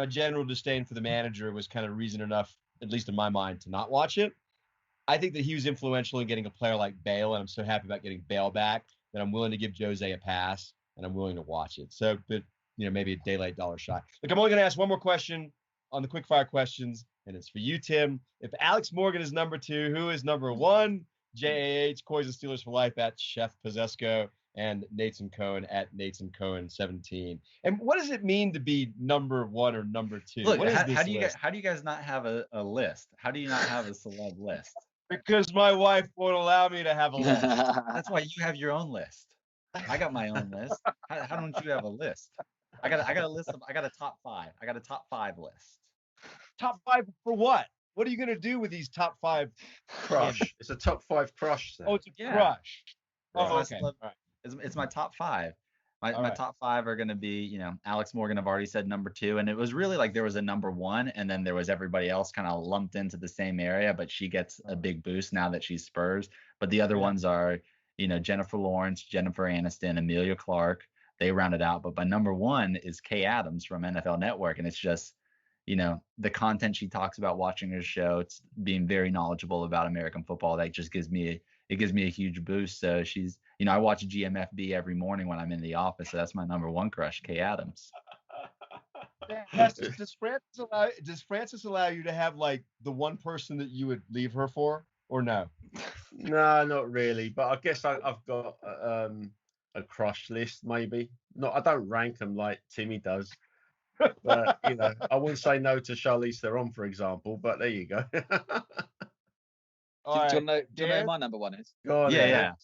general disdain for the manager was kind of reason enough, at least in my mind, to not watch it. I think that he was influential in getting a player like Bale, and I'm so happy about getting Bale back that I'm willing to give Jose a pass, and I'm willing to watch it. So, but maybe a daylight dollar shot. Look, I'm only going to ask one more question on the quickfire questions, and it's for you, Tim. If Alex Morgan is number 2, who is number 1? JAH, Coys and Steelers for Life at Chef Possesco, and Nathan Cohen at Nathan Cohen 17. And what does it mean to be number 1 or number 2? Look, what is how do you guys not have a list? How do you not have a celeb list? Because my wife won't allow me to have a list. That's why you have your own list. I got my own list. How don't you have a list? I got a list of. I got a top 5. I got a top 5 list. Top 5 for what? What are you gonna do with these top 5? Crush. It's a top 5 crush. Oh, it's a crush. Oh, okay. All right. It's my top 5. My top 5 are going to be, Alex Morgan, I've already said number 2. And it was really like there was a number 1 and then there was everybody else kind of lumped into the same area, but she gets a big boost now that she's Spurs. But the other ones are, Jennifer Lawrence, Jennifer Aniston, Emilia Clarke. They round it out. But my number 1 is Kay Adams from NFL Network. And it's just, the content she talks about watching her show, it's being very knowledgeable about American football. That just gives me a huge boost. So she's, I watch GMFB every morning when I'm in the office. So that's my number 1 crush, Kay Adams. Does Frances allow you to have like the one person that you would leave her for, or no? No, not really. But I guess I've got a crush list, maybe. No, I don't rank them like Timmy does. But I wouldn't say no to Charlize Theron, for example. But there you go. Do you know who my number 1 is? Yeah.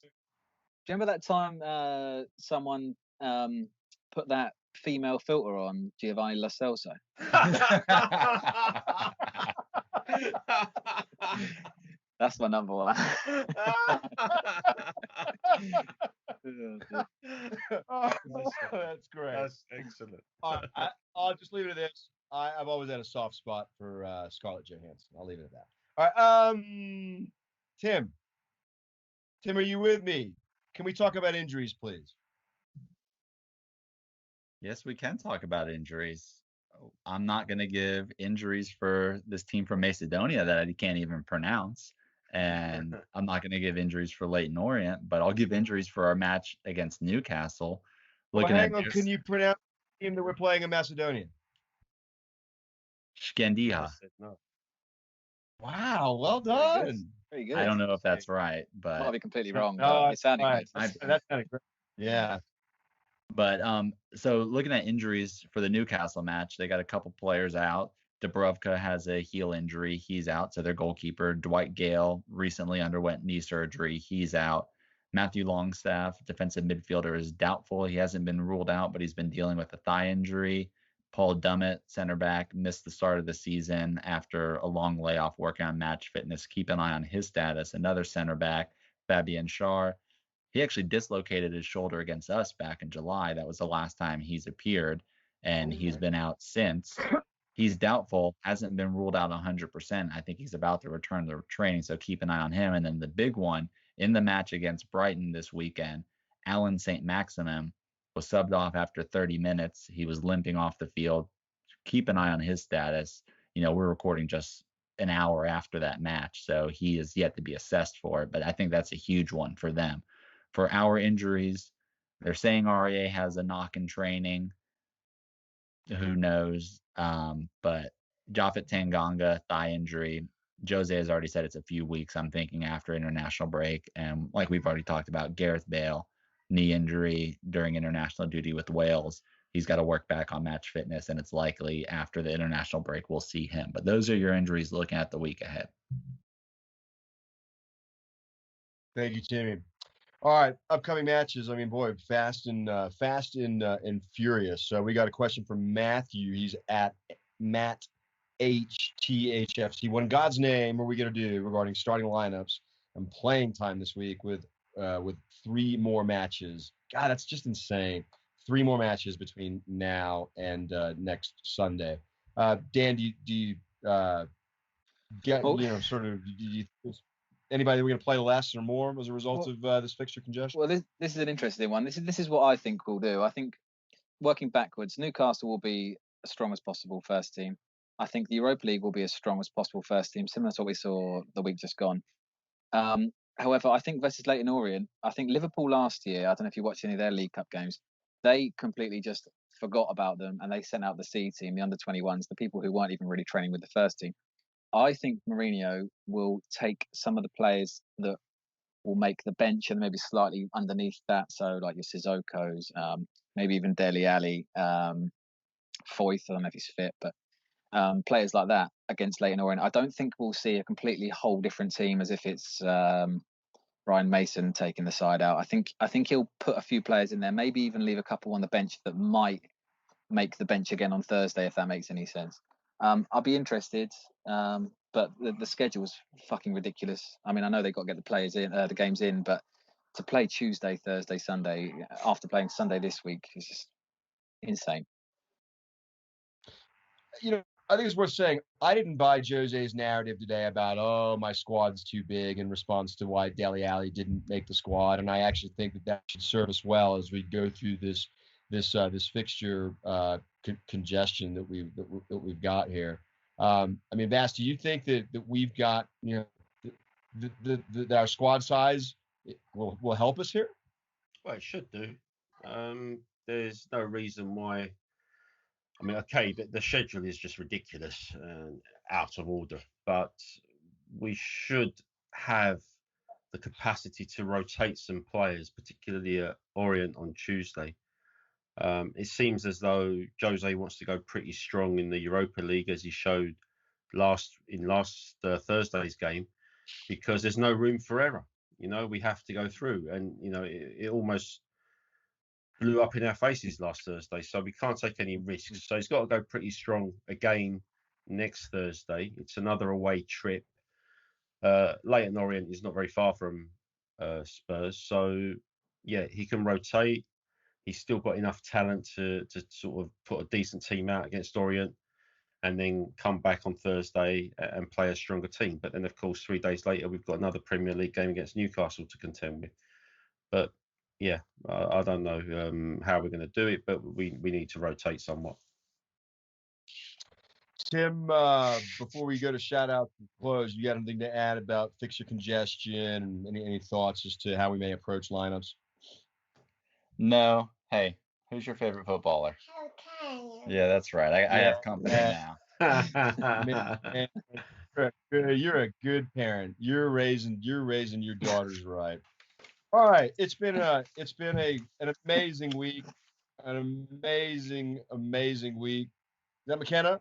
Do you remember that time someone put that female filter on Giovanni Lo Celso? That's my number 1. Oh, that's great. That's excellent. I'll just leave it at this. I've always had a soft spot for Scarlett Johansson. I'll leave it at that. All right. Tim, are you with me? Can we talk about injuries, please? Yes, we can talk about injuries. I'm not going to give injuries for this team from Macedonia that I can't even pronounce. And I'm not going to give injuries for Leyton Orient, but I'll give injuries for our match against Newcastle. Well, hang on. Can you pronounce the team that we're playing in Macedonia? Shkendiha. No. Wow, well Very good. done. Very good. I don't know if that's right, but Might be completely wrong, No, but it sounded right. good. That's kind of great. Yeah. But so looking at injuries for the Newcastle match, they got a couple players out. Dubrovka has a heel injury. He's out. So their goalkeeper, Dwight Gale, recently underwent knee surgery. He's out. Matthew Longstaff, defensive midfielder, is doubtful. He hasn't been ruled out, but he's been dealing with a thigh injury. Paul Dummett, center back, missed the start of the season after a long layoff working on match fitness. Keep an eye on his status. Another center back, Fabian Schär. He actually dislocated his shoulder against us back in July. That was the last time he's appeared, and he's been out since. He's doubtful, hasn't been ruled out 100%. I think he's about to return to training, so keep an eye on him. And then the big one in the match against Brighton this weekend, Alan St. Maximin was subbed off after 30 minutes. He was limping off the field. Keep an eye on his status. We're recording just an hour after that match, so he is yet to be assessed for it. But I think that's a huge one for them. For our injuries, they're saying REA has a knock in training. Who knows? But Japhet Tanganga, thigh injury. Jose has already said it's a few weeks, I'm thinking, after international break. And like we've already talked about, Gareth Bale, knee injury during international duty with Wales. He's got to work back on match fitness, and it's likely after the international break we'll see him. But those are your injuries looking at the week ahead. Thank you, Timmy. All right, upcoming matches. I mean, boy, fast and furious. So we got a question from Matthew. He's at Matt HTHFC. What in God's name are we going to do regarding starting lineups and playing time this week with 3 more matches? God, that's just insane. 3 more matches between now and next Sunday. Dan, do you get anybody we're going to play less or more as a result of this fixture congestion? Well, this is an interesting one. This is what I think we'll do. I think working backwards, Newcastle will be as strong as possible first team. I think the Europa League will be as strong as possible first team, similar to what we saw the week just gone. However, I think versus Leyton Orient, I think Liverpool last year, I don't know if you watched any of their League Cup games, they completely just forgot about them and they sent out the C team, the under-21s, the people who weren't even really training with the first team. I think Mourinho will take some of the players that will make the bench and maybe slightly underneath that. So like your Sissoko's, maybe even Dele Alli, Foyth, I don't know if he's fit, but players like that against Leyton Orient. I don't think we'll see a completely whole different team as if it's Ryan Mason taking the side out. I think he'll put a few players in there, maybe even leave a couple on the bench that might make the bench again on Thursday, if that makes any sense. I'll be interested, but the schedule's fucking ridiculous. I mean, I know they've got to get the players in, the games in, but to play Tuesday, Thursday, Sunday after playing Sunday this week is just insane. I think it's worth saying I didn't buy Jose's narrative today about my squad's too big in response to why Dele Alli didn't make the squad, and I actually think that should serve us well as we go through this fixture congestion that we've got here. I mean, Bass, do you think that we've got that our squad size will help us here? Well, it should do. There's no reason why. I mean, okay, the schedule is just ridiculous and out of order, but we should have the capacity to rotate some players, particularly at Orient on Tuesday. It seems as though Jose wants to go pretty strong in the Europa League, as he showed last Thursday's game, because there's no room for error. We have to go through, and it almost blew up in our faces last Thursday, so we can't take any risks. So he's got to go pretty strong again next Thursday. It's another away trip. Leyton Orient is not very far from Spurs, so yeah, he can rotate. He's still got enough talent to sort of put a decent team out against Orient. and then come back on Thursday and play a stronger team. But then, of course, 3 days later, we've got another Premier League game against Newcastle to contend with. But yeah, I don't know how we're going to do it, but we need to rotate somewhat. Tim, before we go to shout out and close, you got anything to add about fixture congestion and any thoughts as to how we may approach lineups? No. Hey, who's your favorite footballer? Yeah, that's right. I have company now. Man, you're a good parent. You're raising your daughters right. All right, it's been an amazing week, an amazing week. Is that McKenna?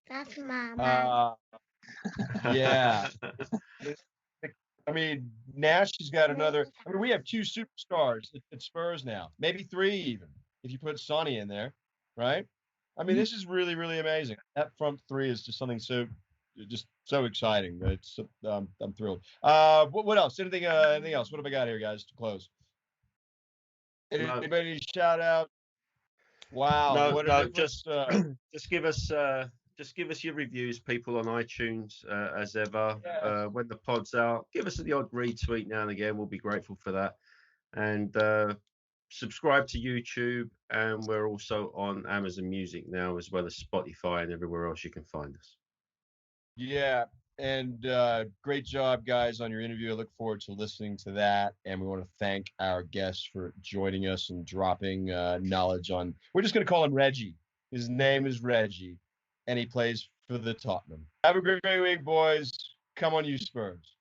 That's Mama. Yeah. I mean, Nash has got another. I mean, we have 2 superstars at Spurs now, maybe 3 even, if you put Sonny in there, right? I mean, this is really, really amazing. That front 3 is just something just so exciting. It's I'm thrilled. What else? Anything else? What have I got here, guys, to close? Anybody shout out? Wow. Just give us your reviews, people, on iTunes, as ever. Yes. When the pod's out, give us the odd retweet now and again. We'll be grateful for that. And subscribe to YouTube, and we're also on Amazon Music now, as well as Spotify and everywhere else you can find us. Yeah, and great job, guys, on your interview. I look forward to listening to that, and we want to thank our guests for joining us and dropping knowledge on. We're just going to call him Reggie. His name is Reggie, and he plays for the Tottenham. Have a great week, boys. Come on, you Spurs.